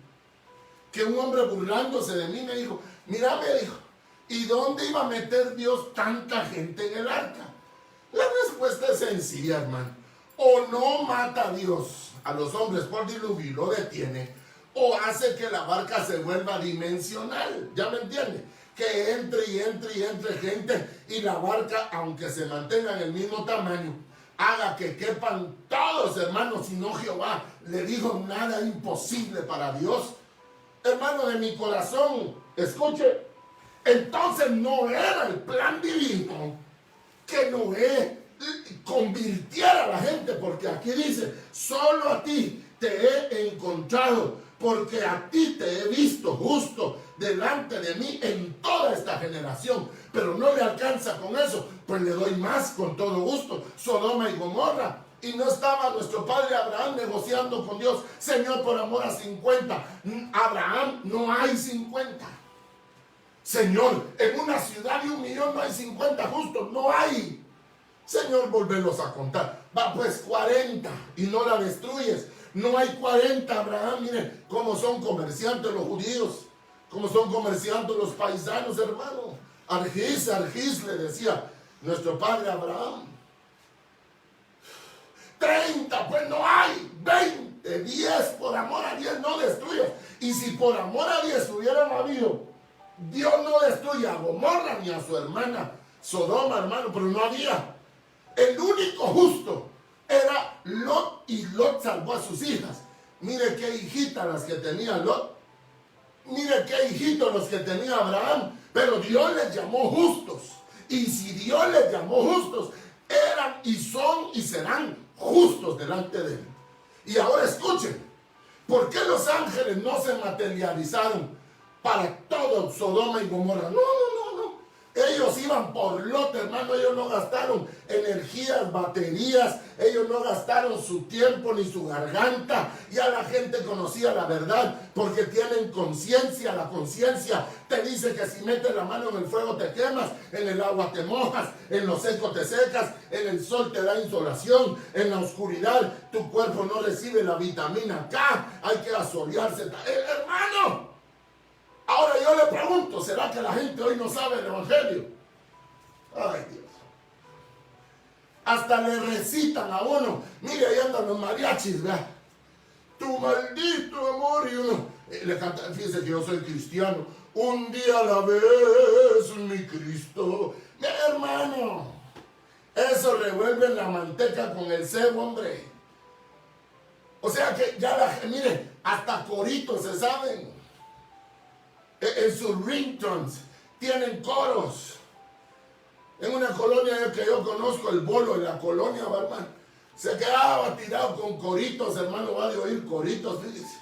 Que un hombre burlándose de mí me dijo, mira, me dijo, ¿y dónde iba a meter Dios tanta gente en el arca? La respuesta es sencilla, hermano. O no mata a Dios a los hombres por diluvio y lo detiene, o hace que la barca se vuelva dimensional. ¿Ya me entiende? Que entre y entre y entre gente, y la barca, aunque se mantenga en el mismo tamaño, haga que quepan todos, hermanos. Si no, Jehová le dijo, nada imposible para Dios. Hermano de mi corazón, escuche, entonces no era el plan divino que Noé convirtiera a la gente, porque aquí dice, solo a ti te he encontrado, porque a ti te he visto justo delante de mí en toda esta generación. Pero no le alcanza con eso, pues le doy más con todo gusto. Sodoma y Gomorra. Y no estaba nuestro padre Abraham negociando con Dios, Señor, por amor a 50. Abraham, no hay 50. Señor, en una ciudad de 1 millón no hay 50 justos, no hay. Señor, volverlos a contar. Va pues 40 y no la destruyes. No hay 40, Abraham. Miren cómo son comerciantes los judíos, cómo son comerciantes los paisanos, hermano. Argis le decía nuestro padre Abraham. 30, pues no hay. 20, 10, por amor a 10 no destruyas. Y si por amor a 10 hubieran habido, Dios no destruye a Gomorra ni a su hermana Sodoma, hermano, pero no había. El único justo era Lot, y Lot salvó a sus hijas. Mire qué hijitas las que tenía Lot. Mire qué hijitos los que tenía Abraham. Pero Dios les llamó justos. Y si Dios les llamó justos, eran y son y serán justos delante de él. Y ahora escuchen, ¿por qué los ángeles no se materializaron para todo Sodoma y Gomorra? No. Ellos iban por Lot, hermano. Ellos no gastaron energías, baterías. Ellos no gastaron su tiempo ni su garganta. Ya la gente conocía la verdad porque tienen conciencia. La conciencia te dice que si metes la mano en el fuego te quemas, en el agua te mojas, en lo seco te secas, en el sol te da insolación, en la oscuridad tu cuerpo no recibe la vitamina K. Hay que asolearse. Hermano, ahora yo le pregunto, ¿será que la gente hoy no sabe el evangelio? Ay, Dios. Hasta le recitan a uno. Mire, ahí andan los mariachis, ¿verdad? Tu maldito amor. Y uno le canta, fíjese que yo soy cristiano. Un día a la vez, mi Cristo. Mi hermano, eso revuelve la manteca con el cebo, hombre. O sea que ya mire, hasta coritos se saben. En sus ringtones tienen coros. En una colonia que yo conozco, el bolo de la colonia, hermano, se quedaba tirado con coritos, hermano, va de oír coritos, fíjese.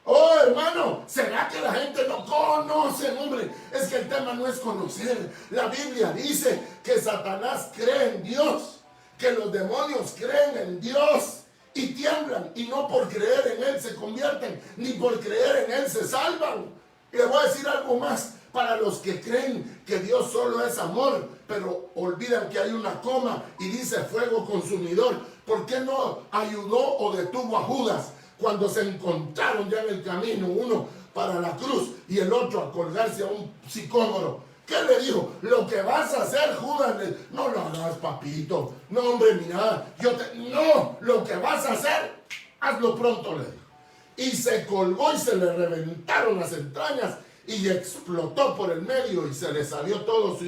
Oh, hermano, ¿será que la gente no conoce, hombre? Es que el tema no es conocer. La Biblia dice que Satanás cree en Dios, que los demonios creen en Dios y tiemblan, y no por creer en Él se convierten, ni por creer en Él se salvan. Y le voy a decir algo más, para los que creen que Dios solo es amor, pero olvidan que hay una coma y dice fuego consumidor. ¿Por qué no ayudó o detuvo a Judas cuando se encontraron ya en el camino, uno para la cruz y el otro a colgarse a un sicómoro? ¿Qué le dijo? Lo que vas a hacer, Judas, no lo hagas, papito. No, hombre, mira, no, lo que vas a hacer, hazlo pronto, le dijo. Y se colgó y se le reventaron las entrañas y explotó por el medio y se le salió todo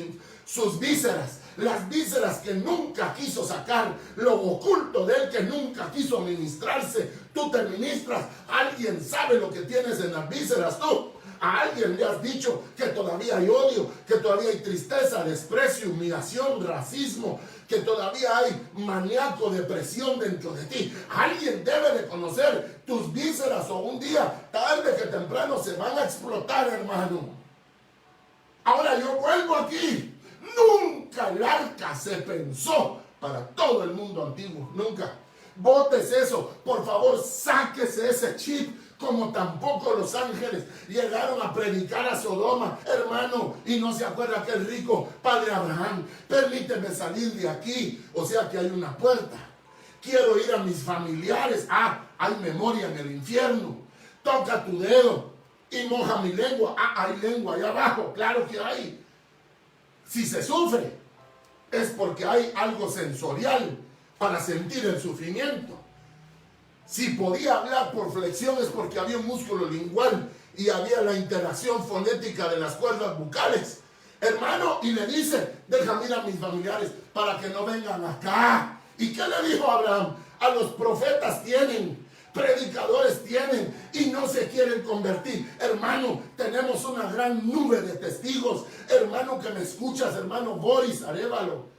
sus vísceras. Las vísceras que nunca quiso sacar, lo oculto de él que nunca quiso ministrarse. Tú te ministras, alguien sabe lo que tienes en las vísceras tú. A alguien le has dicho que todavía hay odio, que todavía hay tristeza, desprecio, humillación, racismo, que todavía hay maníaco, depresión dentro de ti. Alguien debe de conocer tus vísceras o un día, tarde que temprano, se van a explotar, hermano. Ahora yo vuelvo aquí. Nunca el arca se pensó para todo el mundo antiguo. Nunca. Botes eso. Por favor, sáquese ese chip. Como tampoco los ángeles llegaron a predicar a Sodoma, hermano, y no se acuerda que el rico padre Abraham, permíteme salir de aquí, o sea que hay una puerta, quiero ir a mis familiares, hay memoria en el infierno, toca tu dedo y moja mi lengua, hay lengua allá abajo, claro que hay. Si se sufre, es porque hay algo sensorial para sentir el sufrimiento. Si podía hablar por flexión es porque había un músculo lingual y había la interacción fonética de las cuerdas bucales. Hermano, y le dice, déjame ir a mis familiares para que no vengan acá. ¿Y qué le dijo Abraham? A los profetas tienen, predicadores tienen y no se quieren convertir. Hermano, tenemos una gran nube de testigos. Hermano que me escuchas, hermano Boris Arévalo.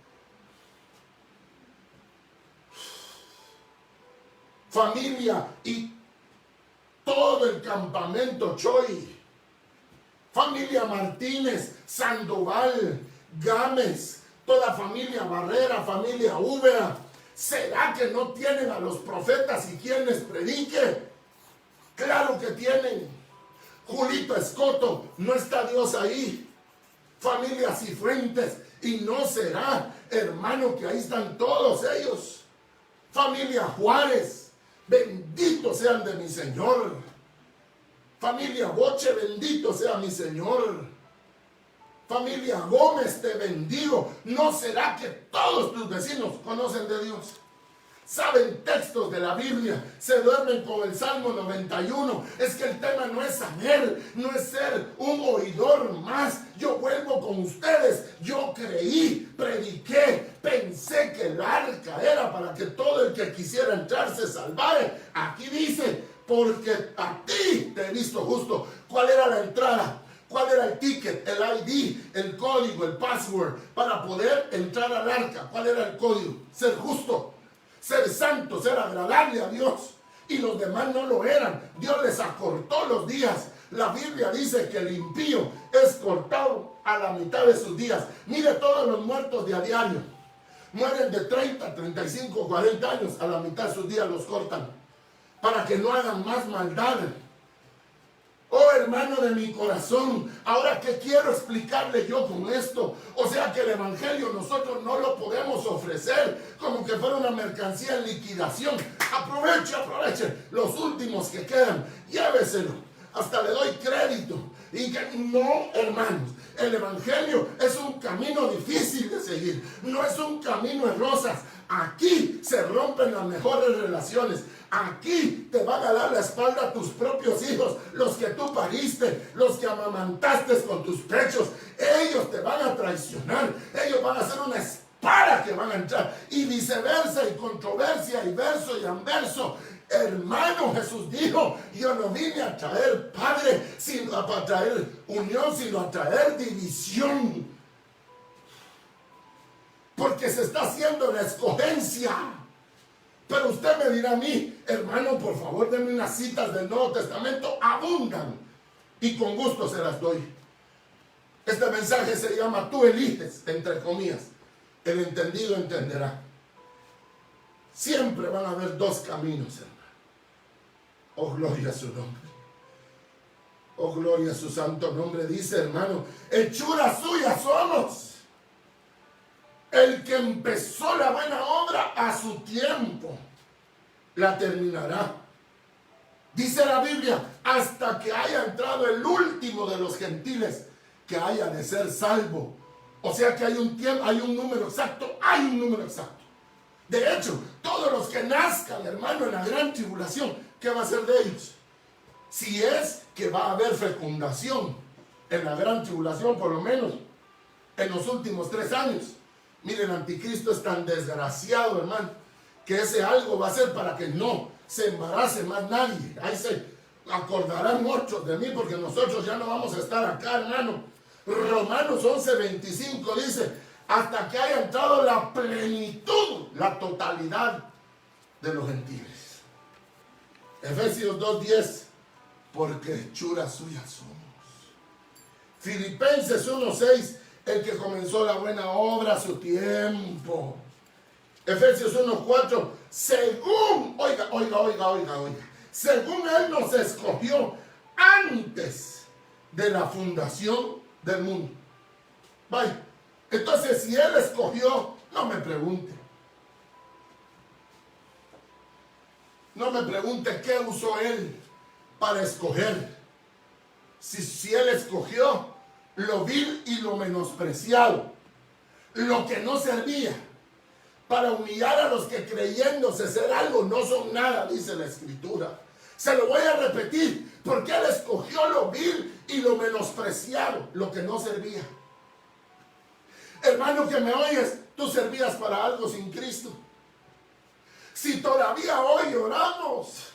Familia y todo el campamento Choi, familia Martínez, Sandoval, Gámez, toda familia Barrera, familia Úbeda. ¿Será que no tienen a los profetas y quien les predique? Claro que tienen. Julito Escoto, no está Dios ahí. Familia Cifuentes, y no será, hermano, que ahí están todos ellos. Familia Juárez, benditos sean de mi Señor. Familia Boche, bendito sea mi Señor. Familia Gómez, te bendigo. ¿No será que todos tus vecinos conocen de Dios? Saben textos de la Biblia, se duermen con el Salmo 91. Es que el tema no es saber, no es ser un oidor más. Yo vuelvo con ustedes. Yo creí, prediqué, pensé que el arca era para que todo el que quisiera entrar se salvara. Aquí dice, porque a ti te he visto justo. ¿Cuál era la entrada? ¿Cuál era el ticket, el ID, el código, el password para poder entrar al arca? ¿Cuál era el código? Ser justo, ser santo, ser agradable a Dios. Y los demás no lo eran. Dios les acortó los días. La Biblia dice que el impío es cortado a la mitad de sus días. Mire todos los muertos de a diario. Mueren de 30, 35, 40 años. A la mitad de sus días los cortan para que no hagan más maldad. Oh, hermano de mi corazón, ahora ¿qué quiero explicarle yo con esto? O sea que el evangelio nosotros no lo podemos ofrecer como que fuera una mercancía en liquidación. Aproveche los últimos que quedan, lléveselo. hasta le doy crédito. Y que no, hermanos, el evangelio es un camino difícil de seguir, no es un camino de rosas. Aquí se rompen las mejores relaciones. Aquí te van a dar la espalda tus propios hijos, los que tú pariste, los que amamantaste con tus pechos. Ellos te van a traicionar, ellos van a hacer una espada que van a entrar, y viceversa, y controversia, y verso y anverso. Hermano, Jesús dijo: yo no vine a traer sino a traer unión, sino a traer división. Porque se está haciendo la escogencia. Pero usted me dirá a mí: hermano, por favor, denme unas citas del Nuevo Testamento. Abundan, y con gusto se las doy. Este mensaje se llama tú eliges, entre comillas. El entendido entenderá. Siempre van a haber dos caminos, hermano. Oh, gloria a su nombre. Oh, gloria a su santo nombre. Dice, hermano, hechura suya somos. El que empezó la buena obra, a su tiempo la terminará. Dice la Biblia: hasta que haya entrado el último de los gentiles, que haya de ser salvo. O sea que hay un tiempo, hay un número exacto, hay un número exacto. De hecho, todos los que nazcan, hermano, en la gran tribulación, ¿qué va a ser de ellos? Si es que va a haber fecundación en la gran tribulación, por lo menos en los últimos 3 años. Miren, el anticristo es tan desgraciado, hermano, que ese algo va a ser para que no se embarace más nadie. Ahí se acordarán muchos de mí, porque nosotros ya no vamos a estar acá, hermano. Romanos 11:25 dice: hasta que haya entrado la plenitud, la totalidad de los gentiles. Efesios 2:10: porque hechura suya somos. Filipenses 1:6: el que comenzó la buena obra a su tiempo. Efesios 1:4: según, oiga, según Él nos escogió antes de la fundación del mundo. Vaya, entonces si Él escogió, no me pregunte. No me pregunte qué usó Él para escoger. Si Él escogió lo vil y lo menospreciado, lo que no servía, para humillar a los que creyéndose ser algo no son nada, dice la Escritura. Se lo voy a repetir, porque Él escogió lo vil y lo menospreciado, lo que no servía. Hermano que me oyes, tú servías para algo sin Cristo. Si todavía hoy oramos,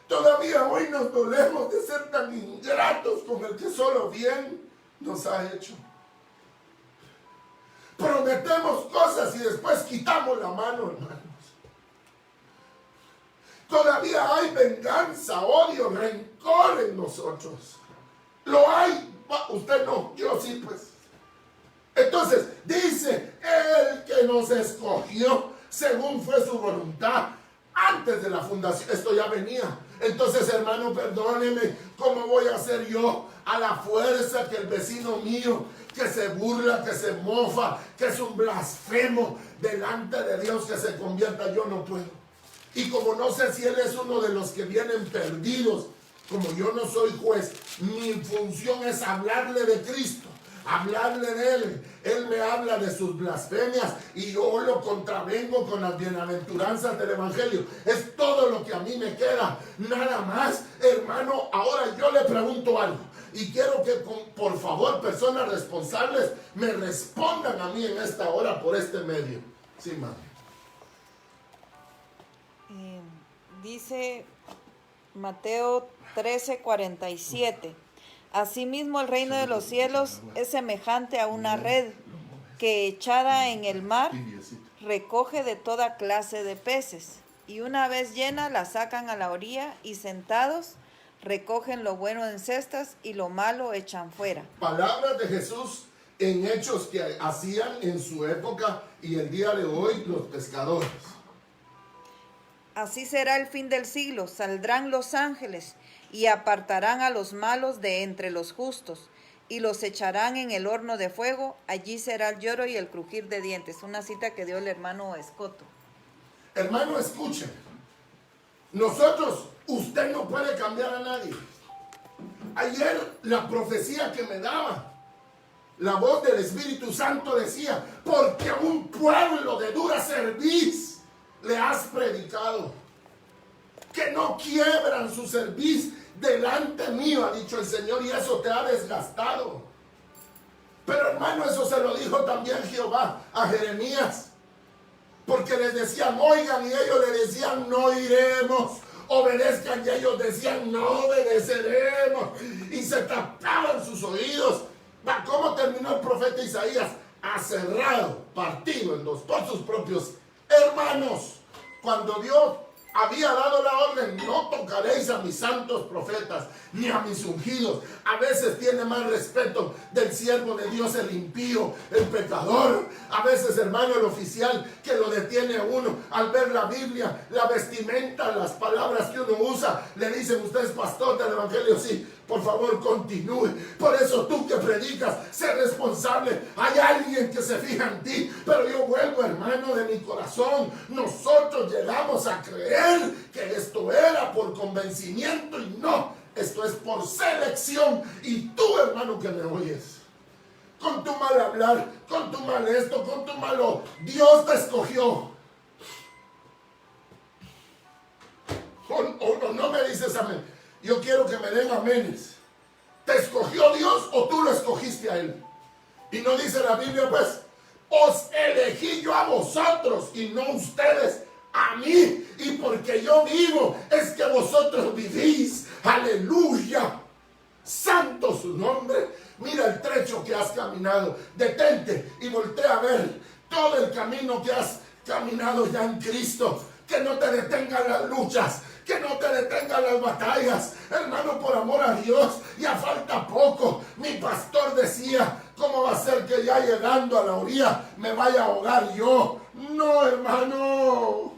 todavía hoy nos dolemos de ser tan ingratos con el que solo bien nos ha hecho. Prometemos cosas y después quitamos la mano, hermanos. Todavía hay venganza, odio, rencor en nosotros. Lo hay. Usted no, yo sí, pues. Entonces, dice: el que nos escogió según fue su voluntad antes de la fundación. Esto ya venía. Entonces, hermano, perdóneme, ¿cómo voy a hacer yo a la fuerza que el vecino mío, que se burla, que se mofa, que es un blasfemo delante de Dios, que se convierta? Yo no puedo. Y como no sé si él es uno de los que vienen perdidos, como yo no soy juez, mi función es hablarle de Cristo, hablarle de Él. Él me habla de sus blasfemias y yo lo contravengo con las bienaventuranzas del Evangelio. Es todo lo que a mí me queda, nada más, hermano. Ahora yo le pregunto algo y quiero que, por favor, personas responsables me respondan a mí en esta hora por este medio. Sí, madre. Dice Mateo 13:47: asimismo el reino de los cielos es semejante a una red que, echada en el mar, recoge de toda clase de peces, y una vez llena la sacan a la orilla, y sentados recogen lo bueno en cestas y lo malo echan fuera. Palabras de Jesús en hechos que hacían en su época y el día de hoy los pescadores. Así será el fin del siglo: saldrán los ángeles y apartarán a los malos de entre los justos, y los echarán en el horno de fuego. Allí será el lloro y el crujir de dientes. Una cita que dio el hermano Escoto. Hermano, escuchen. Nosotros Usted no puede cambiar a nadie. Ayer la profecía que me daba, la voz del Espíritu Santo decía, porque a un pueblo de dura cerviz le has predicado, que no quiebran su cerviz delante mío, ha dicho el Señor, y eso te ha desgastado. Pero hermano, eso se lo dijo también Jehová a Jeremías, porque les decían, oigan, y ellos le decían, no iremos. Obedezcan, y ellos decían, no obedeceremos, y se tapaban sus oídos. ¿Cómo terminó el profeta Isaías? Aserrado, partido en dos por sus propios hermanos. Cuando Dios había dado la orden, no tocaréis a mis santos profetas, ni a mis ungidos. A veces tiene más respeto del siervo de Dios el impío, el pecador. A veces, hermano, el oficial que lo detiene a uno al ver la Biblia, la vestimenta, las palabras que uno usa, le dicen, usted es pastor del evangelio, sí, por favor continúe. Por eso tú que predicas, sé responsable. Hay alguien que se fija en ti. Pero yo vuelvo, hermano, de mi corazón, nosotros llegamos a creer que esto era por convencimiento, y no, esto es por selección. Y tú, hermano, que me oyes, con tu mal hablar, con tu mal esto, con tu malo, Dios te escogió. O no me dices amén. Yo quiero que me den amenes. ¿Te escogió Dios o tú lo escogiste a Él? Y no dice la Biblia, pues, os elegí yo a vosotros y no ustedes a mí. Y porque yo vivo, es que vosotros vivís. Aleluya. Santo su nombre. Mira el trecho que has caminado. Detente y voltea a ver todo el camino que has caminado ya en Cristo. Que no te detengan las luchas, que no te detengan las batallas, hermano, por amor a Dios. Ya falta poco. Mi pastor decía, ¿cómo va a ser que ya llegando a la orilla me vaya a ahogar yo? No, hermano,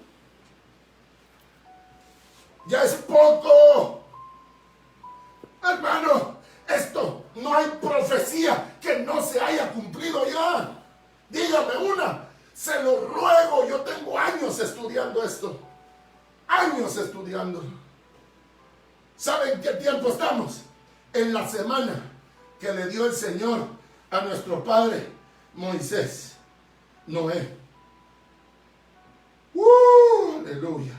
ya es poco. Hermano, esto, no hay profecía que no se haya cumplido ya. Dígame una. Se lo ruego, yo tengo años estudiando esto. Años estudiando. ¿Saben qué tiempo estamos? En la semana que le dio el Señor a nuestro padre Moisés, Noé. Aleluya.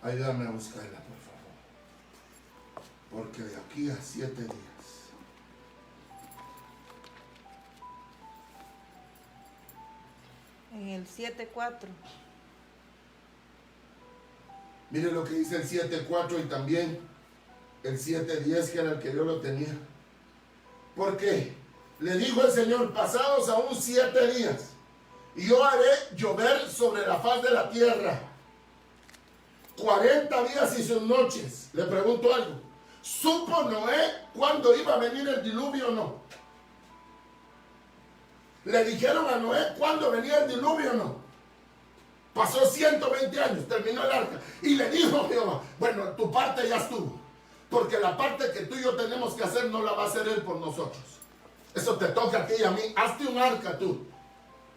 Ayúdame a buscarla, por favor. Porque de aquí a 7 días. En el 7:4. Mire lo que dice el 7:4 y también el 7:10, que era el que yo lo tenía. Porque le dijo el Señor, pasados aún 7 días, y yo haré llover sobre la faz de la tierra 40 días y sus noches. Le pregunto algo. ¿Supo Noé cuándo iba a venir el diluvio o no? Le dijeron a Noé cuándo venía el diluvio o no. Pasó 120 años, terminó el arca. Y le dijo Jehová, bueno, tu parte ya estuvo. Porque la parte que tú y yo tenemos que hacer no la va a hacer Él por nosotros. Eso te toca a ti y a mí. Hazte un arca tú.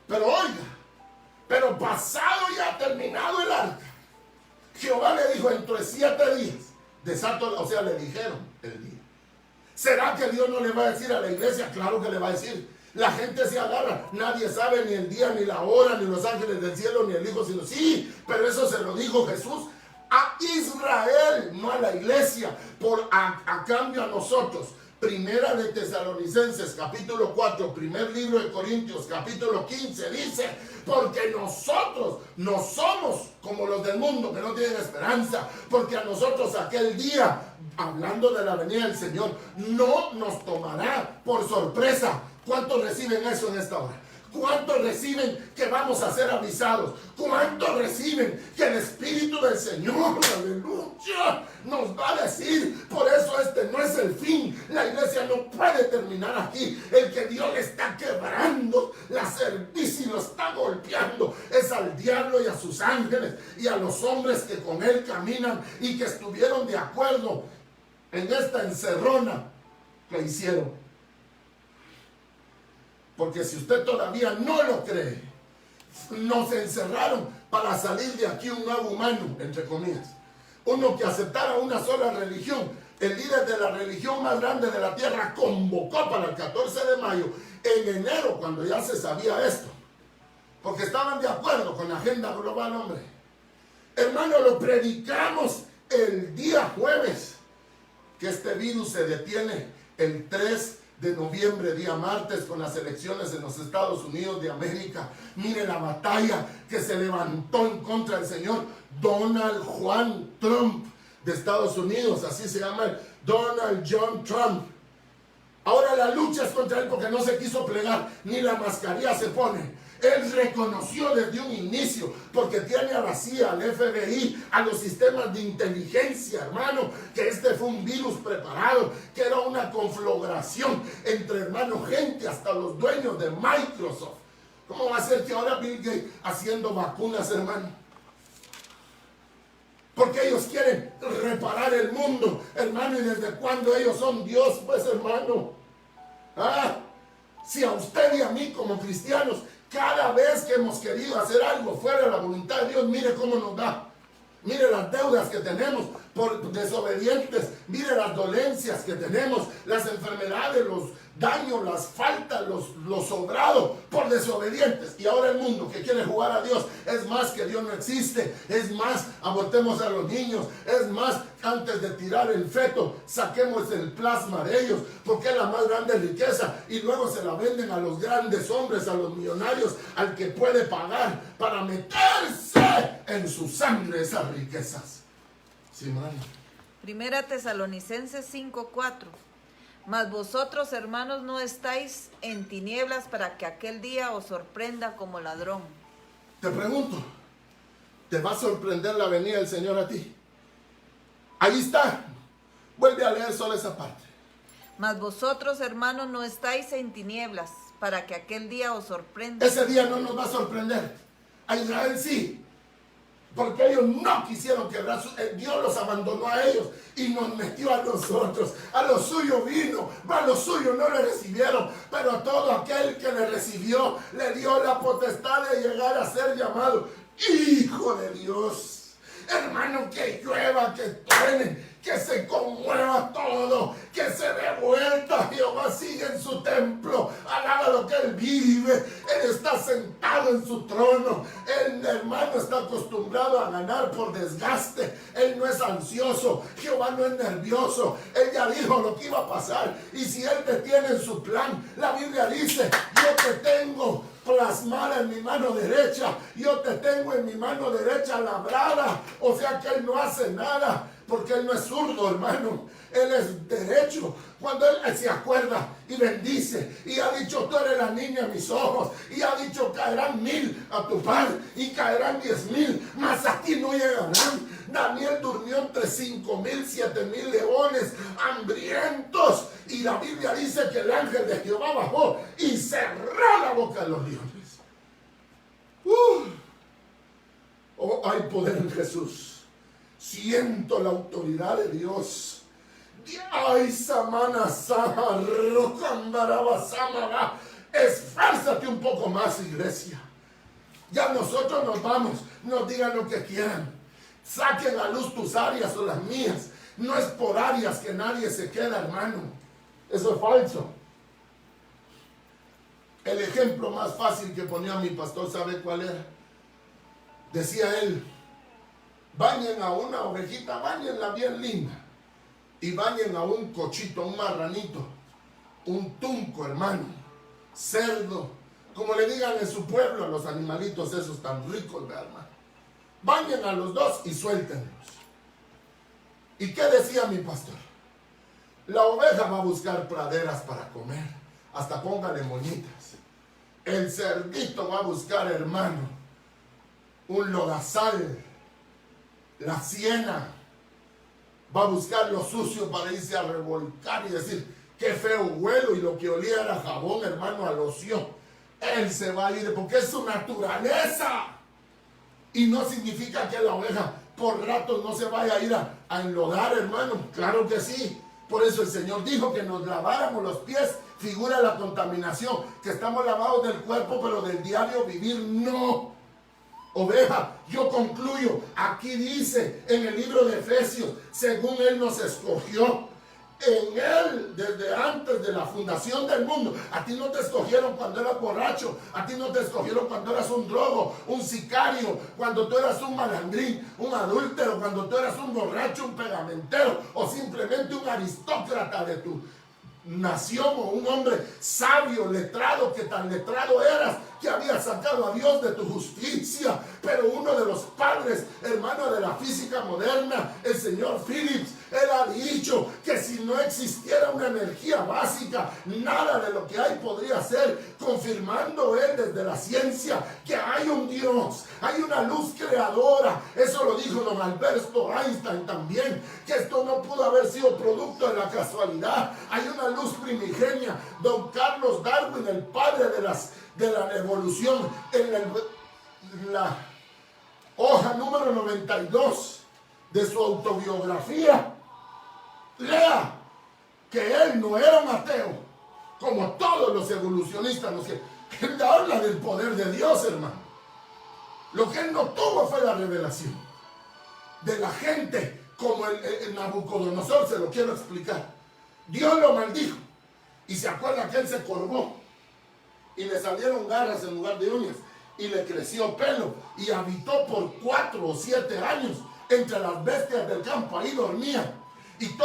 Pero oiga, pero pasado ya, terminado el arca, Jehová le dijo, entre 7 días, desato, o sea, le dijeron el día. ¿Será que Dios no le va a decir a la iglesia? Claro que le va a decir. La gente se agarra, nadie sabe ni el día, ni la hora, ni los ángeles del cielo, ni el Hijo, sino sí, pero eso se lo dijo Jesús a Israel, no a la iglesia, a cambio a nosotros. Primera de Tesalonicenses, capítulo 4, primer libro de Corintios, capítulo 15, dice, porque nosotros no somos como los del mundo que no tienen esperanza, porque a nosotros aquel día, hablando de la venida del Señor, no nos tomará por sorpresa. ¿Cuántos reciben eso en esta hora? ¿Cuántos reciben que vamos a ser avisados? ¿Cuántos reciben que el Espíritu del Señor, aleluya, nos va a decir? Por eso este no es el fin. La iglesia no puede terminar aquí. El que Dios le está quebrando la cerviz y lo está golpeando es al diablo y a sus ángeles y a los hombres que con él caminan y que estuvieron de acuerdo en esta encerrona que hicieron. Porque si usted todavía no lo cree, nos encerraron para salir de aquí un nuevo humano, entre comillas. Uno que aceptara una sola religión. El líder de la religión más grande de la tierra convocó para el 14 de mayo, en enero, cuando ya se sabía esto. Porque estaban de acuerdo con la agenda global, hombre. Hermano, lo predicamos el día jueves, que este virus se detiene el 3 de noviembre, día martes, con las elecciones en los Estados Unidos de América. Mire la batalla que se levantó en contra del señor Donald Juan Trump de Estados Unidos, así se llama el Donald John Trump. Ahora la lucha es contra él porque no se quiso plegar, ni la mascarilla se pone. Él reconoció desde un inicio, porque tiene a la CIA, al FBI, a los sistemas de inteligencia, hermano, que este fue un virus preparado, que era una conflagración entre, hermano, gente, hasta los dueños de Microsoft. ¿Cómo va a ser que ahora Bill Gates haciendo vacunas, hermano? Porque ellos quieren reparar el mundo, hermano, y desde cuando ellos son Dios, pues, hermano. Si a usted y a mí como cristianos, cada vez que hemos querido hacer algo fuera de la voluntad de Dios, mire cómo nos da. Mire las deudas que tenemos por desobedientes. Mire las dolencias que tenemos, las enfermedades, los daños, las faltas, los sobrados por desobedientes. Y ahora el mundo que quiere jugar a Dios, es más que Dios no existe, es más, abortemos a los niños, es más, antes de tirar el feto, saquemos el plasma de ellos, porque es la más grande riqueza, y luego se la venden a los grandes hombres, a los millonarios, al que puede pagar para meterse en su sangre esas riquezas. Sí, mano. Primera Tesalonicenses 5:4. Mas vosotros, hermanos, no estáis en tinieblas para que aquel día os sorprenda como ladrón. Te pregunto, ¿te va a sorprender la venida del Señor a ti? Ahí está. Vuelve a leer solo esa parte. Mas vosotros, hermanos, no estáis en tinieblas para que aquel día os sorprenda. Ese día no nos va a sorprender. A Israel sí. Porque ellos no quisieron quebrar Dios los abandonó a ellos y nos metió a nosotros. A lo suyo vino, a lo suyo no le recibieron, pero a todo aquel que le recibió le dio la potestad de llegar a ser llamado Hijo de Dios. Hermano, que llueva, que truene, que se conmueva todo, que se dé vuelta. Jehová sigue en su templo, alaba lo que Él vive. Él está sentado en su trono. El hermano está acostumbrado a ganar por desgaste. Él no es ansioso, Jehová no es nervioso. Él ya dijo lo que iba a pasar, y si Él te tiene en su plan, la Biblia dice: yo te tengo plasmada en mi mano derecha, yo te tengo en mi mano derecha labrada. O sea que Él no hace nada, porque Él no es zurdo, hermano. Él es derecho. Cuando Él se acuerda y bendice, y ha dicho: tú eres la niña de mis ojos, y ha dicho: caerán 1000 a tu par, y caerán 10,000, mas a ti no llegarán. Daniel durmió entre 5,000, 7,000 leones hambrientos, y la Biblia dice que el ángel de Jehová bajó y cerró la boca de los leones. Oh, hay poder en Jesús. Siento la autoridad de Dios. Ay, Samana Sama, Rocandaraba Samara. Esfuérzate un poco más, iglesia. Ya nosotros nos vamos. Nos digan lo que quieran. Saquen a luz tus áreas o las mías. No es por áreas que nadie se queda, hermano. Eso es falso. El ejemplo más fácil que ponía mi pastor, ¿sabe cuál era? Decía él: bañen a una ovejita, bañenla bien linda, y bañen a un cochito, un marranito, un tunco, hermano, cerdo, como le digan en su pueblo a los animalitos esos tan ricos, ¿verdad, hermano? Bañen a los dos y suéltenlos. ¿Y qué decía mi pastor? La oveja va a buscar praderas para comer, hasta póngale moñitas. El cerdito va a buscar, hermano, un lodazal. La siena va a buscar lo sucio para irse a revolcar y decir: qué feo huelo, y lo que olía era jabón, hermano, a loción. Él se va a ir porque es su naturaleza. Y no significa que la oveja por rato no se vaya a ir a enlodar, hermano. Claro que sí. Por eso el Señor dijo que nos laváramos los pies, figura la contaminación, que estamos lavados del cuerpo, pero del diario vivir no. Oveja, yo concluyo, aquí dice en el libro de Efesios, según Él nos escogió, en Él desde antes de la fundación del mundo. A ti no te escogieron cuando eras borracho, a ti no te escogieron cuando eras un drogo, un sicario, cuando tú eras un malandrín, un adúltero, cuando tú eras un borracho, un pegamentero o simplemente un aristócrata de tu nación o un hombre sabio, letrado, que tan letrado eras que había sacado a Dios de tu justicia. Pero uno de los padres, hermano de la física moderna, el señor Phillips, él ha dicho que si no existiera una energía básica, nada de lo que hay podría ser, confirmando él desde la ciencia que hay un Dios, hay una luz creadora. Eso lo dijo don Alberto Einstein también, que esto no pudo haber sido producto de la casualidad. Hay una luz primigenia. Don Carlos Darwin, el padre de la evolución, en la hoja número 92 de su autobiografía, lea que él no era un ateo, como todos los evolucionistas. Él habla del poder de Dios, hermano. Lo que él no tuvo fue la revelación de la gente, como el Nabucodonosor. Se lo quiero explicar. Dios lo maldijo y se acuerda que él se corvó y le salieron garras en lugar de uñas y le creció pelo y habitó por 4 o 7 años entre las bestias del campo. Ahí dormía. ¿Y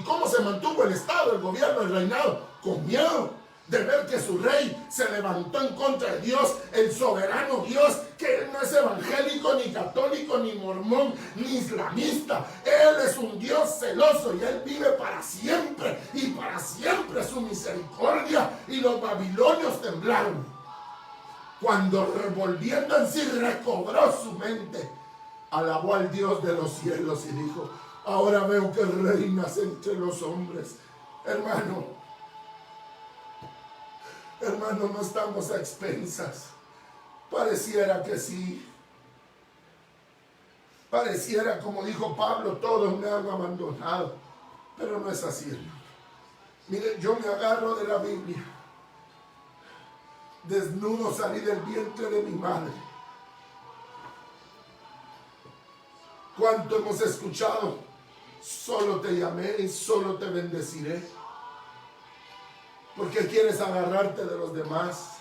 cómo se mantuvo el Estado, el gobierno, el reinado? Con miedo de ver que su rey se levantó en contra de Dios, el soberano Dios, que él no es evangélico, ni católico, ni mormón, ni islamista. Él es un Dios celoso y él vive para siempre, y para siempre su misericordia. Y los babilonios temblaron cuando, revolviendo en sí, recobró su mente, alabó al Dios de los cielos y dijo: ahora veo que reinas entre los hombres. Hermano, no estamos a expensas. Pareciera que sí. Pareciera, como dijo Pablo, todos me han abandonado. Pero no es así, hermano. Mire, yo me agarro de la Biblia. Desnudo salí del vientre de mi madre. ¿Cuánto hemos escuchado? Solo te llamé y solo te bendeciré. ¿Por qué quieres agarrarte de los demás?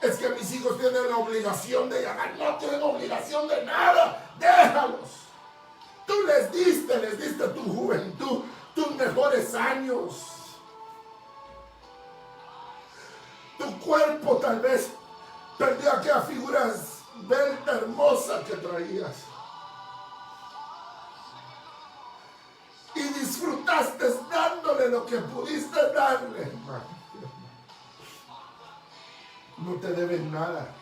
Es que mis hijos tienen la obligación de llamar. No tienen obligación de nada. Déjalos. Tú les diste tu juventud, tus mejores años. Tu cuerpo tal vez perdió aquella figura esbelta, hermosa que traías. Y disfrutaste dándole lo que pudiste darle, hermano. No te deben nada.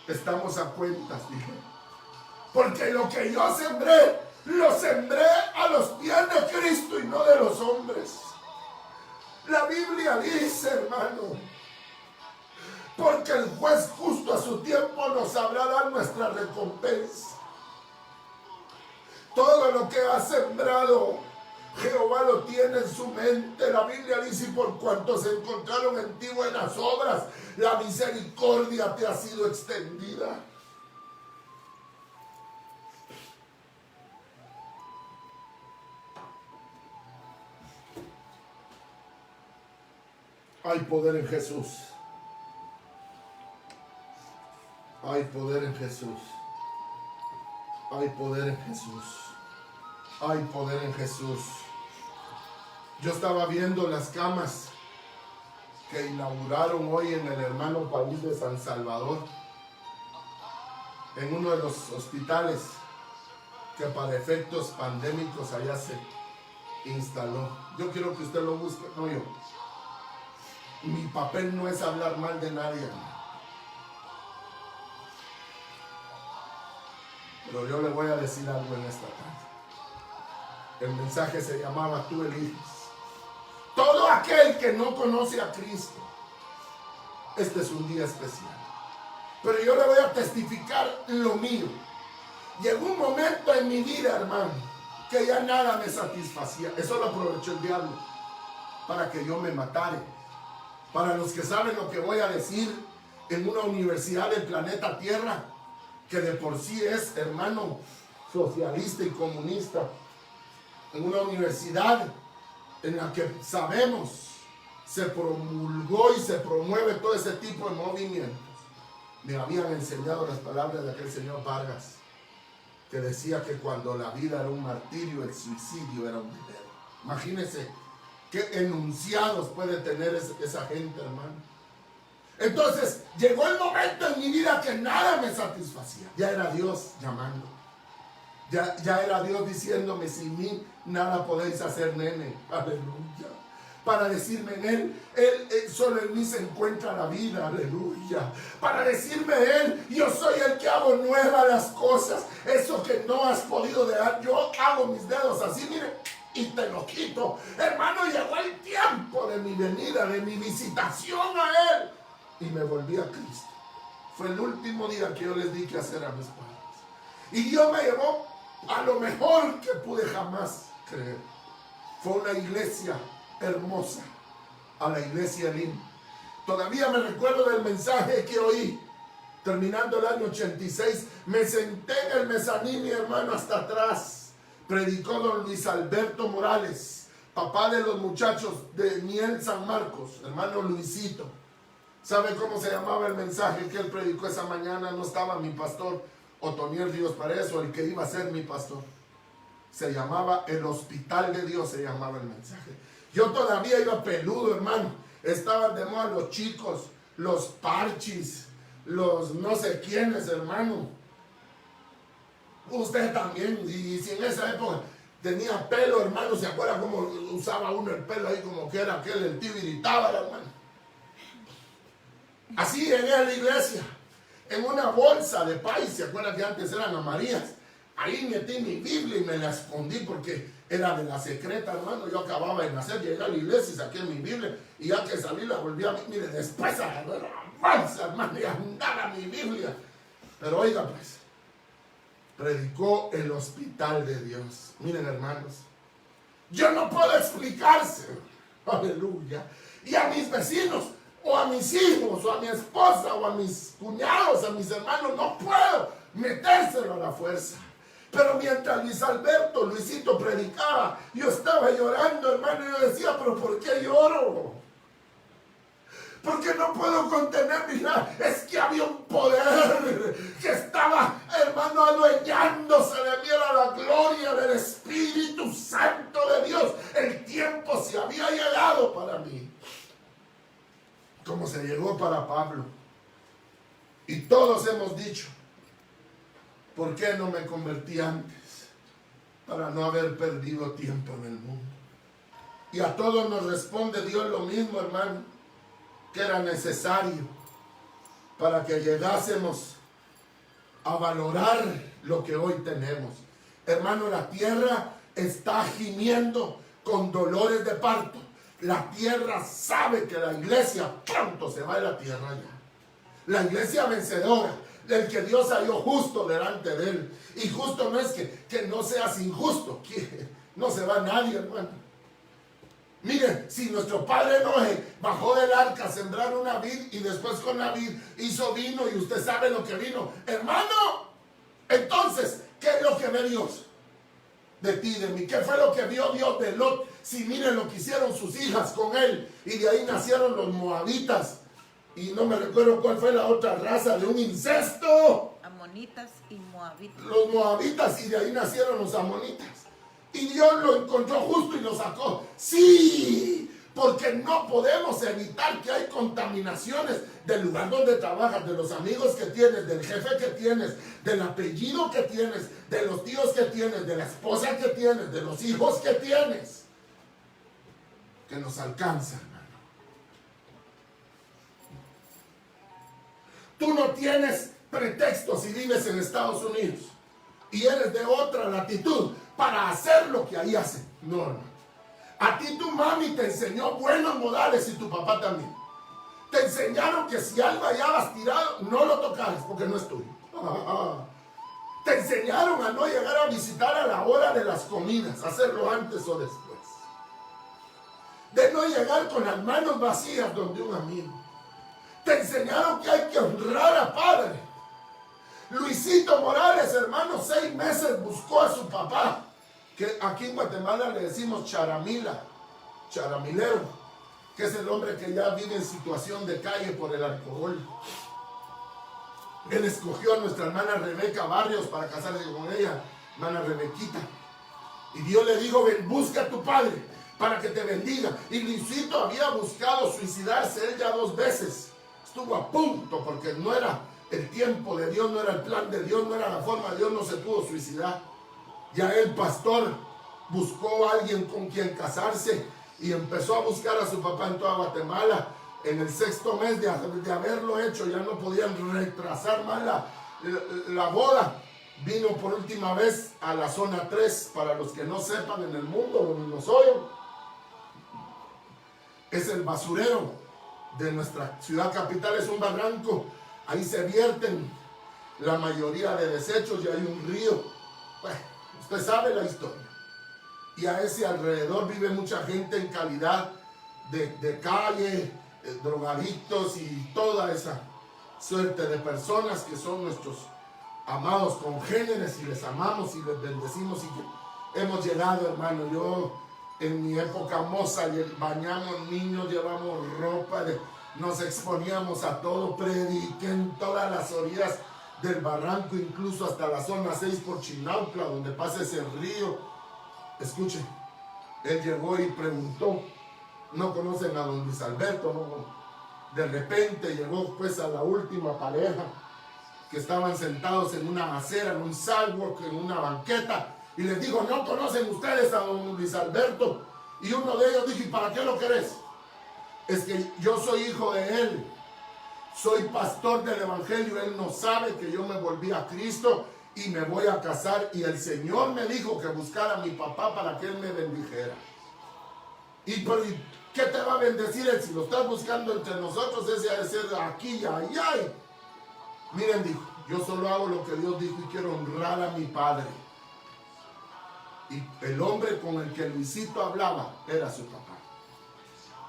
Estamos a cuentas, dije. Porque lo que yo sembré, lo sembré a los pies de Cristo y no de los hombres. La Biblia dice, hermano, porque el juez justo a su tiempo nos sabrá dar nuestra recompensa. Todo lo que ha sembrado, Jehová lo tiene en su mente. La Biblia dice: y por cuanto se encontraron en ti buenas obras, la misericordia te ha sido extendida. Hay poder en Jesús. Hay poder en Jesús. Hay poder en Jesús. Hay poder en Jesús. Yo estaba viendo las camas que inauguraron hoy en el hermano país de San Salvador, en uno de los hospitales que para efectos pandémicos allá se instaló. Yo quiero que usted lo busque, no yo. Mi papel no es hablar mal de nadie, pero yo le voy a decir algo en esta tarde. El mensaje se llamaba: tú eliges. Todo aquel que no conoce a Cristo, este es un día especial. Pero yo le voy a testificar lo mío. Llegó un momento en mi vida, hermano, que ya nada me satisfacía. Eso lo aprovechó el diablo para que yo me matara. Para los que saben lo que voy a decir, en una universidad del planeta Tierra, que de por sí es, hermano, socialista y comunista, en una universidad en la que sabemos se promulgó y se promueve todo ese tipo de movimientos, me habían enseñado las palabras de aquel señor Vargas, que decía que cuando la vida era un martirio, el suicidio era un deber. Imagínense qué enunciados puede tener esa gente, hermano. Entonces llegó el momento en mi vida que nada me satisfacía. Ya era Dios llamando. Ya era Dios diciéndome: sin mí nada podéis hacer, nene. Aleluya. Para decirme en Él, solo en mí se encuentra la vida. Aleluya. Para decirme Él: yo soy el que hago nuevas las cosas. Eso que no has podido dejar, yo hago mis dedos así, mire, y te lo quito. Hermano, llegó el tiempo de mi venida, de mi visitación a Él. Y me volví a Cristo. Fue el último día que yo les di que hacer a mis padres. Y Dios me llevó a lo mejor que pude jamás creer. Fue una iglesia hermosa, a la iglesia Elim. Todavía me recuerdo del mensaje que oí. Terminando el año 86, me senté en el mezanín, mi hermano, hasta atrás. Predicó don Luis Alberto Morales, papá de los muchachos de Miel San Marcos, hermano Luisito. ¿Sabe cómo se llamaba el mensaje que él predicó esa mañana? No estaba mi pastor Otoniel Ríos para eso, el que iba a ser mi pastor. Se llamaba El Hospital de Dios, se llamaba el mensaje. Yo todavía iba peludo, hermano. Estaban de moda los chicos, los parchis, los no sé quiénes, hermano. Usted también, y si en esa época tenía pelo, hermano, ¿se acuerda cómo usaba uno el pelo ahí como que era aquel, el tibiritaba, hermano? Así llegué a la iglesia, en una bolsa de país, ¿se acuerdan que antes eran amarillas? Ahí metí mi Biblia y me la escondí porque era de la secreta, hermano. Yo acababa de nacer, llegué a la iglesia y saqué mi Biblia, y ya que salí la volví a... Mire, después agarré la bolsa, hermano, y andaba mi Biblia. Pero oiga pues, predicó El Hospital de Dios. Miren, hermanos, yo no puedo explicarse, aleluya, y a mis vecinos, o a mis hijos, o a mi esposa, o a mis cuñados, a mis hermanos, no puedo metérselo a la fuerza. Pero mientras Luisito predicaba, yo estaba llorando, hermano, y yo decía: ¿pero por qué lloro? Porque no puedo contener mi lágrimas. Es que había un poder que estaba, hermano, adueñándose de mí, a la gloria del Espíritu Santo de Dios. El tiempo se había llegado para mí, como se llegó para Pablo. Y todos hemos dicho: ¿por qué no me convertí antes? Para no haber perdido tiempo en el mundo. Y a todos nos responde Dios lo mismo, hermano, que era necesario para que llegásemos a valorar lo que hoy tenemos. Hermano, la tierra está gimiendo con dolores de parto. La tierra sabe que la iglesia pronto se va de la tierra ya. La iglesia vencedora, del que Dios halló justo delante de él. Y justo no es que no seas injusto, que no se va nadie, hermano. Miren, si nuestro padre Noé bajó del arca a sembrar una vid y después con la vid hizo vino, y usted sabe lo que vino, hermano, entonces, ¿qué es lo que ve Dios de ti, de mí? ¿Qué fue lo que vio Dios de Lot? Si miren lo que hicieron sus hijas con él, y de ahí nacieron los moabitas. Y no me recuerdo cuál fue la otra raza de un incesto. Amonitas y moabitas. Los moabitas, y de ahí nacieron los amonitas. Y Dios lo encontró justo y lo sacó. Sí, porque no podemos evitar que hay contaminaciones del lugar donde trabajas, de los amigos que tienes, del jefe que tienes, del apellido que tienes, de los tíos que tienes, de la esposa que tienes, de los hijos que tienes, que nos alcanzan. Tú no tienes pretexto si vives en Estados Unidos y eres de otra latitud para hacer lo que ahí hacen. No, hermano. A ti tu mami te enseñó buenos modales, y tu papá también. Te enseñaron que si algo hallabas tirado, no lo tocaras porque no es tuyo. Te enseñaron a no llegar a visitar a la hora de las comidas, hacerlo antes o después. De no llegar con las manos vacías donde un amigo. Te enseñaron que hay que honrar a padre. Luisito Morales, hermano, 6 meses buscó a su papá, que aquí en Guatemala le decimos charamila, charamilero, que es el hombre que ya vive en situación de calle por el alcohol. Él escogió a nuestra hermana Rebeca Barrios para casarse con ella, hermana Rebequita. Y Dios le dijo, ven, busca a tu padre para que te bendiga. Y Luisito había buscado suicidarse él ya 2 veces. Estuvo a punto porque no era el tiempo de Dios, no era el plan de Dios, no era la forma de Dios, no se pudo suicidar. Ya el pastor buscó a alguien con quien casarse y empezó a buscar a su papá en toda Guatemala. En el 6º mes de haberlo hecho, ya no podían retrasar más la boda. Vino por última vez a la zona 3, para los que no sepan, en el mundo, donde nos oyen. Es el basurero de nuestra ciudad capital, es un barranco. Ahí se vierten la mayoría de desechos y hay un río. Bueno, usted sabe la historia. Y a ese alrededor vive mucha gente en calidad de calle, drogadictos y toda esa suerte de personas que son nuestros amados congéneres, y les amamos y les bendecimos. Y que hemos llegado, hermano, yo en mi época moza bañamos niños, llevamos ropa, nos exponíamos a todo, prediqué en todas las orillas del barranco, incluso hasta la zona 6 por Chinautla, donde pasa ese río. Escuchen, él llegó y preguntó, no conocen a don Luis Alberto, ¿no? De repente llegó pues a la última pareja, que estaban sentados en una acera, en un sidewalk, en una banqueta, y les dijo, ¿no conocen ustedes a don Luis Alberto? Y uno de ellos dijo, ¿y para qué lo querés? Es que yo soy hijo de él, soy pastor del evangelio, él no sabe que yo me volví a Cristo y me voy a casar, y el Señor me dijo que buscara a mi papá para que él me bendijera. ¿Y qué te va a bendecir él? Si lo estás buscando entre nosotros, ese ha de ser aquí y allá. Miren, dijo, yo solo hago lo que Dios dijo y quiero honrar a mi padre. Y el hombre con el que Luisito hablaba era su papá.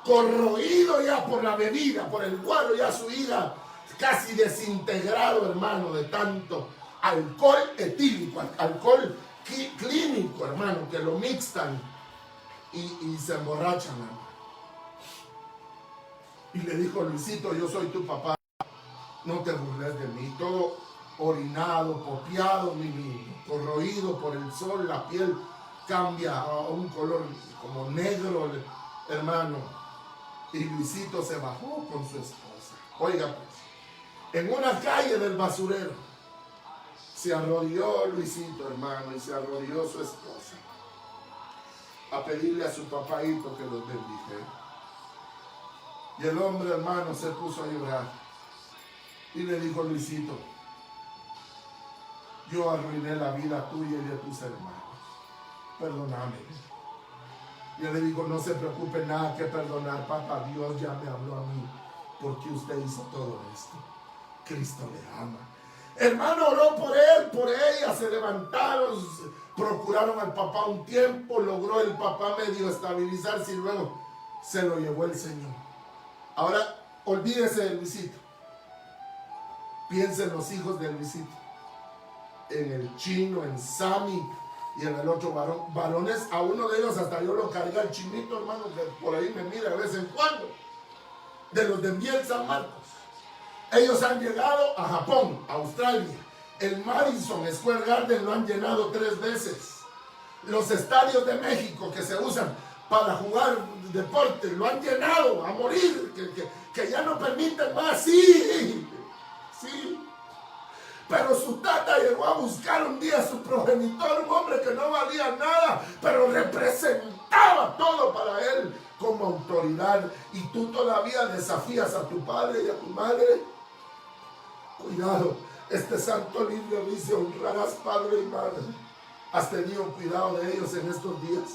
Corroído ya por la bebida, por el guaro, ya su hígado casi desintegrado, hermano, de tanto alcohol etílico, alcohol clínico, hermano, que lo mixtan y se emborrachan, hermano. Y le dijo, Luisito, yo soy tu papá, no te burles de mí. Todo orinado, copiado, mi niño, corroído por el sol, la piel cambia a un color como negro, hermano. Y Luisito se bajó con su esposa. Oiga pues, en una calle del basurero, se arrodilló Luisito, hermano, y se arrodilló su esposa a pedirle a su papaito que los bendijera. Y el hombre, hermano, se puso a llorar y le dijo, Luisito, yo arruiné la vida tuya y de tus hermanos, perdóname. Y él le dijo, no se preocupe, nada que perdonar, papá, Dios ya me habló a mí, porque usted hizo todo esto. Cristo le ama. Hermano, oró por él, por ella, se levantaron, procuraron al papá un tiempo, logró el papá medio estabilizarse y luego se lo llevó el Señor. Ahora, olvídese de Luisito. Piensa en los hijos de Luisito, en el chino, en Sammy y en el otro varón. Varones, a uno de ellos hasta yo lo cargué al chinito, hermano, que por ahí me mira de vez en cuando, de los de Miel San Marcos. Ellos han llegado a Japón, a Australia. El Madison Square Garden lo han llenado 3 veces. Los estadios de México que se usan para jugar deporte lo han llenado a morir, que ya no permiten más. Sí, sí. Pero su tata llegó a buscar un día a su progenitor, un hombre que no valía nada, pero representaba todo para él como autoridad. Y tú todavía desafías a tu padre y a tu madre. Cuidado, este santo libro dice, honrarás padre y madre. ¿Has tenido cuidado de ellos en estos días?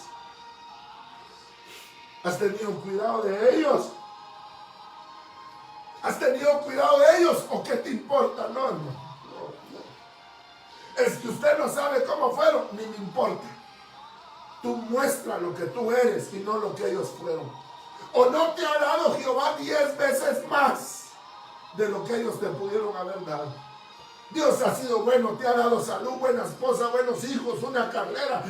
¿Has tenido cuidado de ellos? ¿Has tenido cuidado de ellos? ¿O qué te importa? No, no. Es que usted no sabe cómo fueron, ni me importa. Tú muestra lo que tú eres y no lo que ellos fueron. ¿O no te ha dado Jehová 10 veces más de lo que ellos te pudieron haber dado? Dios ha sido bueno, te ha dado salud, buena esposa, buenos hijos, una carrera.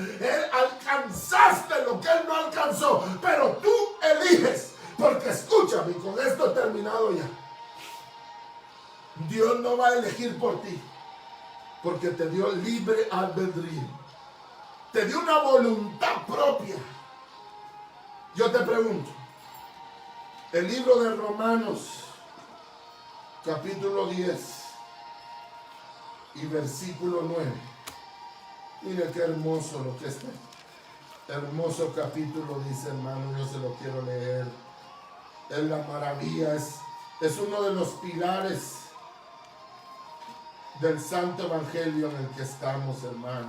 Alcanzaste lo que Él no alcanzó, pero tú eliges. Porque escúchame, y con esto he terminado ya. Dios no va a elegir por ti, porque te dio libre albedrío. Te dio una voluntad propia. Yo te pregunto, el libro de Romanos, capítulo 10 y versículo 9. Mire qué hermoso lo que este hermoso capítulo dice, hermano. Yo se lo quiero leer. Es la maravilla, es uno de los pilares del santo evangelio en el que estamos, hermano.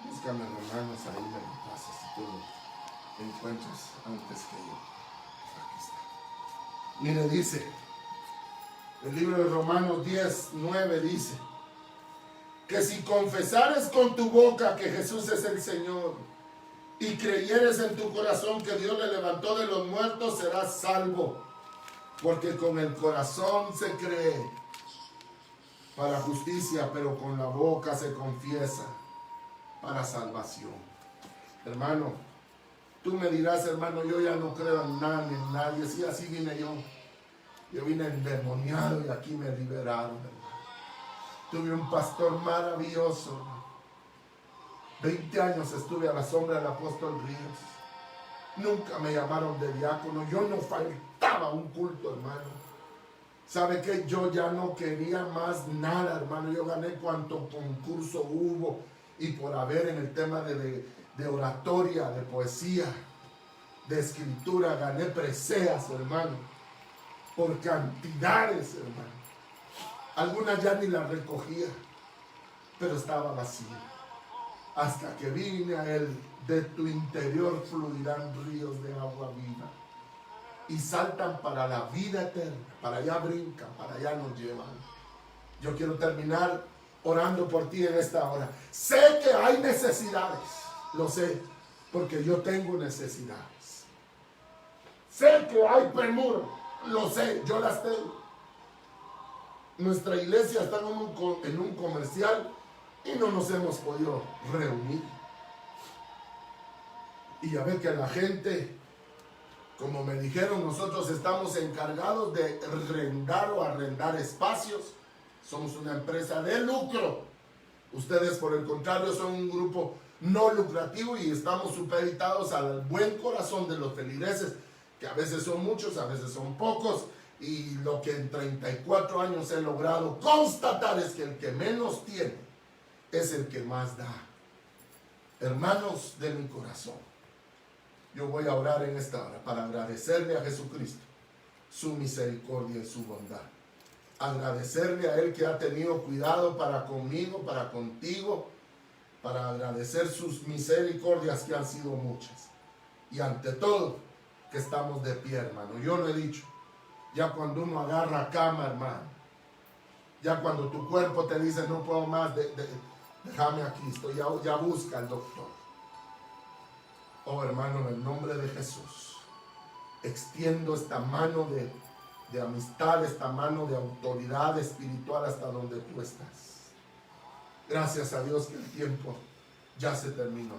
Búscame Romanos, ahí me lo pasas si tú lo encuentras antes que yo. Aquí está. Mire, dice el libro de Romanos 10, 9 dice que si confesares con tu boca que Jesús es el Señor y creyeres en tu corazón que Dios le levantó de los muertos, serás salvo. Porque con el corazón se cree para justicia, pero con la boca se confiesa para salvación. Hermano, tú me dirás, hermano, yo ya no creo en nada ni en nadie. Sí, así vine yo. Yo vine endemoniado y aquí me liberaron, hermano. Tuve un pastor maravilloso, hermano. 20 años estuve a la sombra del apóstol Ríos. Nunca me llamaron de diácono. Yo no faltaba un culto, hermano. ¿Sabe qué? Yo ya no quería más nada, hermano. Yo gané cuanto concurso hubo y por haber en el tema de oratoria, de poesía, de escritura. Gané preseas, hermano, por cantidades, hermano. Algunas ya ni las recogía, pero estaba vacía. Hasta que vine a Él, de tu interior fluirán ríos de agua viva y saltan para la vida eterna. Para allá brincan, para allá nos llevan. Yo quiero terminar orando por ti en esta hora. Sé que hay necesidades, lo sé, porque yo tengo necesidades. Sé que hay premura, lo sé, yo las tengo. Nuestra iglesia está en un comercial y no nos hemos podido reunir. Y ya ve que la gente, como me dijeron, nosotros estamos encargados de rentar o arrendar espacios. Somos una empresa de lucro. Ustedes, por el contrario, son un grupo no lucrativo y estamos supeditados al buen corazón de los feligreses, que a veces son muchos, a veces son pocos. Y lo que en 34 años he logrado constatar es que el que menos tiene es el que más da. Hermanos de mi corazón, yo voy a orar en esta hora para agradecerle a Jesucristo su misericordia y su bondad. Agradecerle a Él que ha tenido cuidado para conmigo, para contigo, para agradecer sus misericordias que han sido muchas. Y ante todo, que estamos de pie, hermano. Yo lo he dicho, ya cuando uno agarra cama, hermano, ya cuando tu cuerpo te dice no puedo más, déjame aquí, ya busca al doctor. Oh, hermano, en el nombre de Jesús, extiendo esta mano de amistad, esta mano de autoridad espiritual hasta donde tú estás. Gracias a Dios que el tiempo ya se terminó.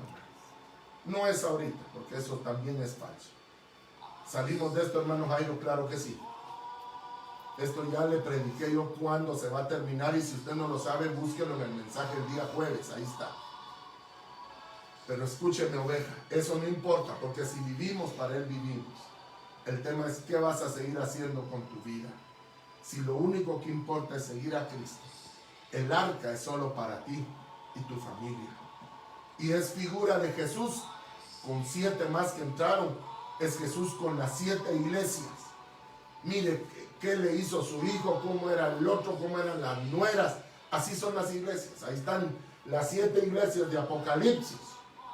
No es ahorita, porque eso también es falso. ¿Salimos de esto, hermano Jairo? Claro que sí. Esto ya le prediqué yo cuándo se va a terminar, y si usted no lo sabe, búsquelo en el mensaje el día jueves, ahí está. Pero escúcheme, oveja, eso no importa, porque si vivimos, para Él vivimos. El tema es qué vas a seguir haciendo con tu vida. Si lo único que importa es seguir a Cristo, el arca es solo para ti y tu familia. Y es figura de Jesús con 7 más que entraron. Es Jesús con las 7 iglesias. Mire qué le hizo su hijo, cómo era el otro, cómo eran las nueras. Así son las iglesias. Ahí están las 7 iglesias de Apocalipsis.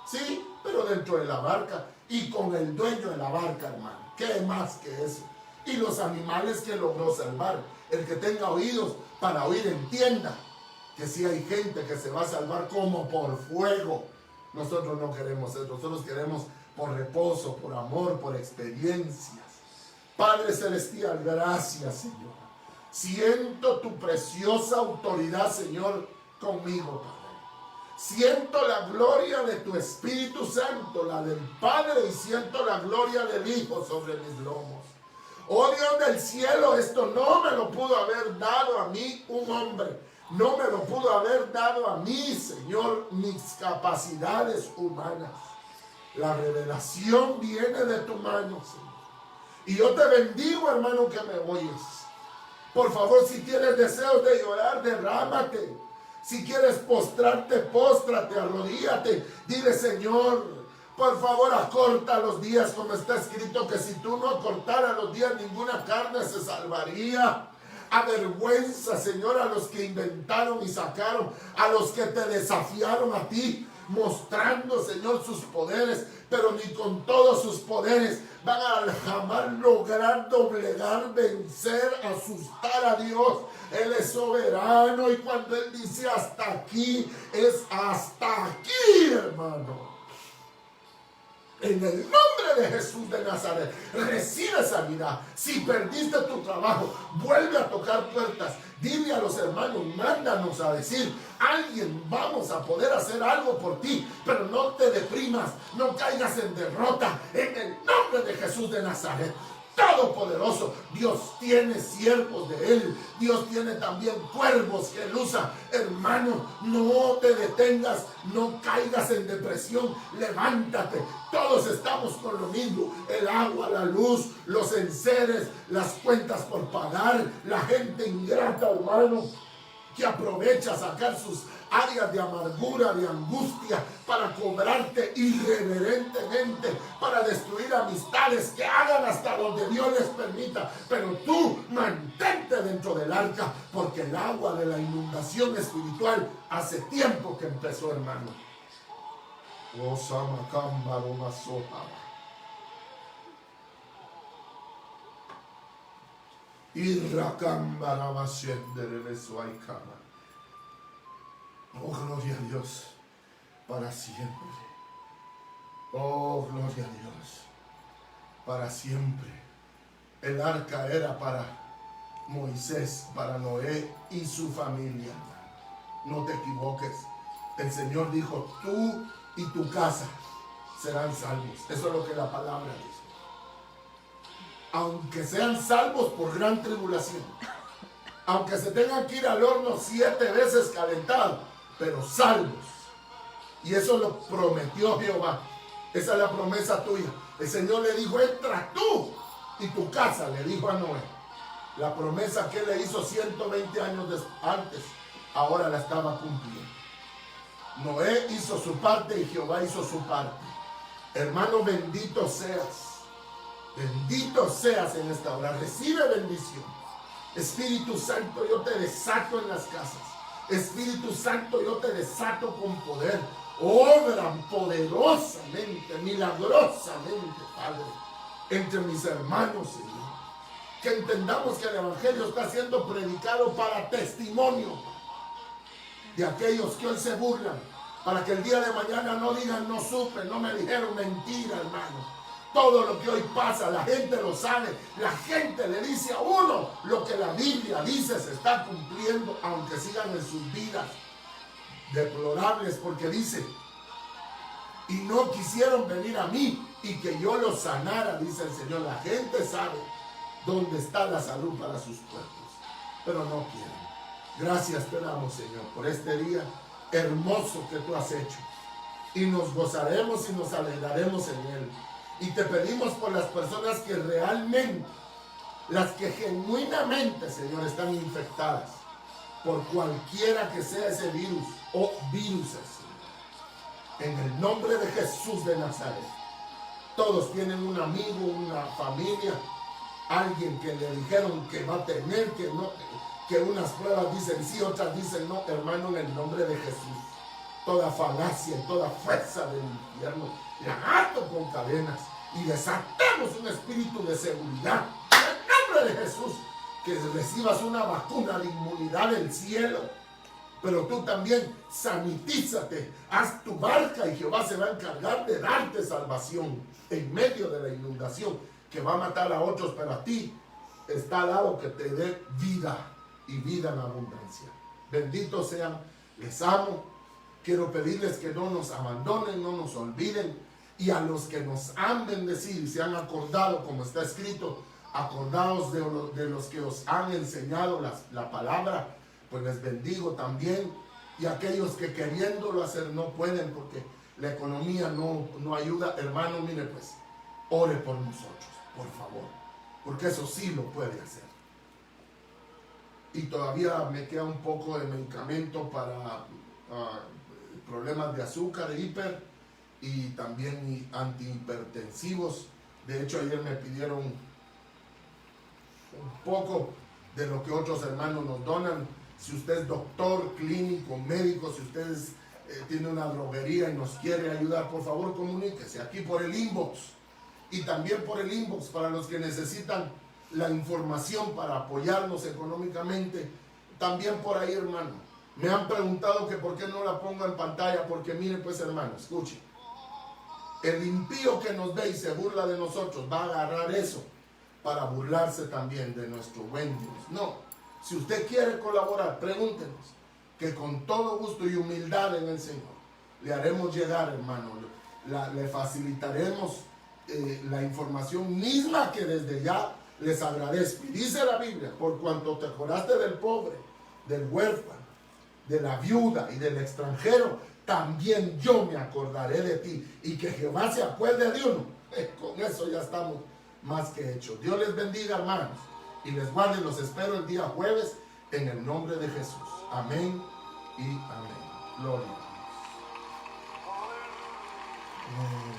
Sí, pero dentro de la barca y con el dueño de la barca, hermano. ¿Qué más que eso? y los animales que logró salvar. El que tenga oídos para oír, entienda que si hay gente que se va a salvar como por fuego. Nosotros no queremos eso, nosotros queremos por reposo, por amor, por experiencias. Padre Celestial, gracias, Señor. Siento tu preciosa autoridad, Señor, conmigo, Padre. Siento la gloria de tu Espíritu Santo, la del Padre, y siento la gloria del Hijo sobre mis lomos. Oh Dios del cielo, esto no me lo pudo haber dado a mí un hombre. No me lo pudo haber dado a mí, Señor, mis capacidades humanas. La revelación viene de tu mano, Señor. Y yo te bendigo, hermano, que me oyes. Por favor, si tienes deseos de llorar, derrámate. Si quieres postrarte, póstrate, arrodíllate. Dile, Señor, por favor, acorta los días, como está escrito, que si tú no acortaras los días, ninguna carne se salvaría. Avergüenza, Señor, a los que inventaron y sacaron, a los que te desafiaron a ti, mostrando, Señor, sus poderes, pero ni con todos sus poderes van a jamás lograr doblegar, vencer, asustar a Dios. Él es soberano, y cuando Él dice hasta aquí, es hasta aquí, hermano. En el nombre de Jesús de Nazaret, recibe sanidad. Si perdiste tu trabajo, vuelve a tocar puertas. Dile a los hermanos, mándanos a decir, alguien, vamos a poder hacer algo por ti. Pero no te deprimas, no caigas en derrota. En el nombre de Jesús de Nazaret, Todopoderoso, Dios tiene siervos de Él. Dios tiene también cuervos que Él usa. Hermano, no te detengas, no caigas en depresión, levántate. Todos estamos con lo mismo: el agua, la luz, los enseres, las cuentas por pagar, la gente ingrata, hermano, que aprovecha sacar sus áreas de amargura, de angustia, para cobrarte irreverentemente, para destruir amistades, que hagan hasta donde Dios les permita. Pero tú mantente dentro del arca, porque el agua de la inundación espiritual hace tiempo que empezó, hermano. Oh, gloria a Dios para siempre. Oh, gloria a Dios para siempre. El arca era para Moisés, para Noé y su familia. No te equivoques. El Señor dijo, tú y tu casa serán salvos. Eso es lo que la palabra dice. Aunque sean salvos por gran tribulación, aunque se tengan que ir al horno 7 veces calentado, pero salvos. Y eso lo prometió Jehová. Esa es la promesa tuya. El Señor le dijo, entra tú y tu casa, le dijo a Noé. La promesa que Él le hizo 120 años antes, ahora la estaba cumpliendo. Noé hizo su parte y Jehová hizo su parte. Hermano, bendito seas. Bendito seas en esta hora. Recibe bendición. Espíritu Santo, yo te desato en las casas. Espíritu Santo, yo te desato con poder. Obran poderosamente, milagrosamente, Padre, entre mis hermanos, Señor. Que entendamos que el Evangelio está siendo predicado para testimonio de aquellos que hoy se burlan, para que el día de mañana no digan, no supe, no me dijeron. Mentira, hermano. Todo lo que hoy pasa, la gente lo sabe. La gente le dice a uno lo que la Biblia dice se está cumpliendo, aunque sigan en sus vidas deplorables, porque dice, y no quisieron venir a mí y que yo los sanara, dice el Señor. La gente sabe dónde está la salud para sus cuerpos, pero no quieren. Gracias te damos, Señor, por este día hermoso que tú has hecho, y nos gozaremos y nos alegraremos en él. Y te pedimos por las personas que realmente, las que genuinamente, Señor, están infectadas por cualquiera que sea ese virus o viruses, Señor. En el nombre de Jesús de Nazaret. Todos tienen un amigo, una familia, alguien que le dijeron que va a tener, que no, que unas pruebas dicen sí, otras dicen no. Hermano, en el nombre de Jesús, toda falacia y toda fuerza del infierno la ato con cadenas y desatamos un espíritu de seguridad en el nombre de Jesús, que recibas una vacuna de inmunidad del cielo. Pero tú también sanitízate, haz tu barca y Jehová se va a encargar de darte salvación en medio de la inundación que va a matar a otros, pero a ti está dado que te dé vida y vida en abundancia. Benditos sean, les amo. Quiero pedirles que no nos abandonen, no nos olviden, y a los que nos han bendecido y se han acordado, como está escrito, acordaos de los que os han enseñado la palabra, pues les bendigo también. Y aquellos que queriéndolo hacer no pueden porque la economía no ayuda, hermano, mire pues, ore por nosotros, por favor, porque eso sí lo puede hacer. Y todavía me queda un poco de medicamento para problemas de azúcar, hiper, y también antihipertensivos. De hecho, ayer me pidieron un poco de lo que otros hermanos nos donan. Si usted es doctor, clínico, médico, si usted tiene una droguería y nos quiere ayudar, por favor comuníquese aquí por el inbox, y también por el inbox para los que necesitan la información para apoyarnos económicamente, también por ahí, hermano. Me han preguntado que por qué no la pongo en pantalla, porque miren pues, hermano, escuchen, el impío que nos ve y se burla de nosotros va a agarrar eso para burlarse también de nuestro buen Dios. No. Si usted quiere colaborar, pregúntenos, que con todo gusto y humildad en el Señor le haremos llegar, hermano, le facilitaremos la información misma que desde ya les agradezco. Y dice la Biblia, por cuanto te acordaste del pobre, del huérfano, de la viuda y del extranjero, también yo me acordaré de ti. Y que Jehová se acuerde de uno, con eso ya estamos más que hechos. Dios les bendiga, hermanos, y les guarde. Los espero el día jueves en el nombre de Jesús. Amén y amén. Gloria a Dios.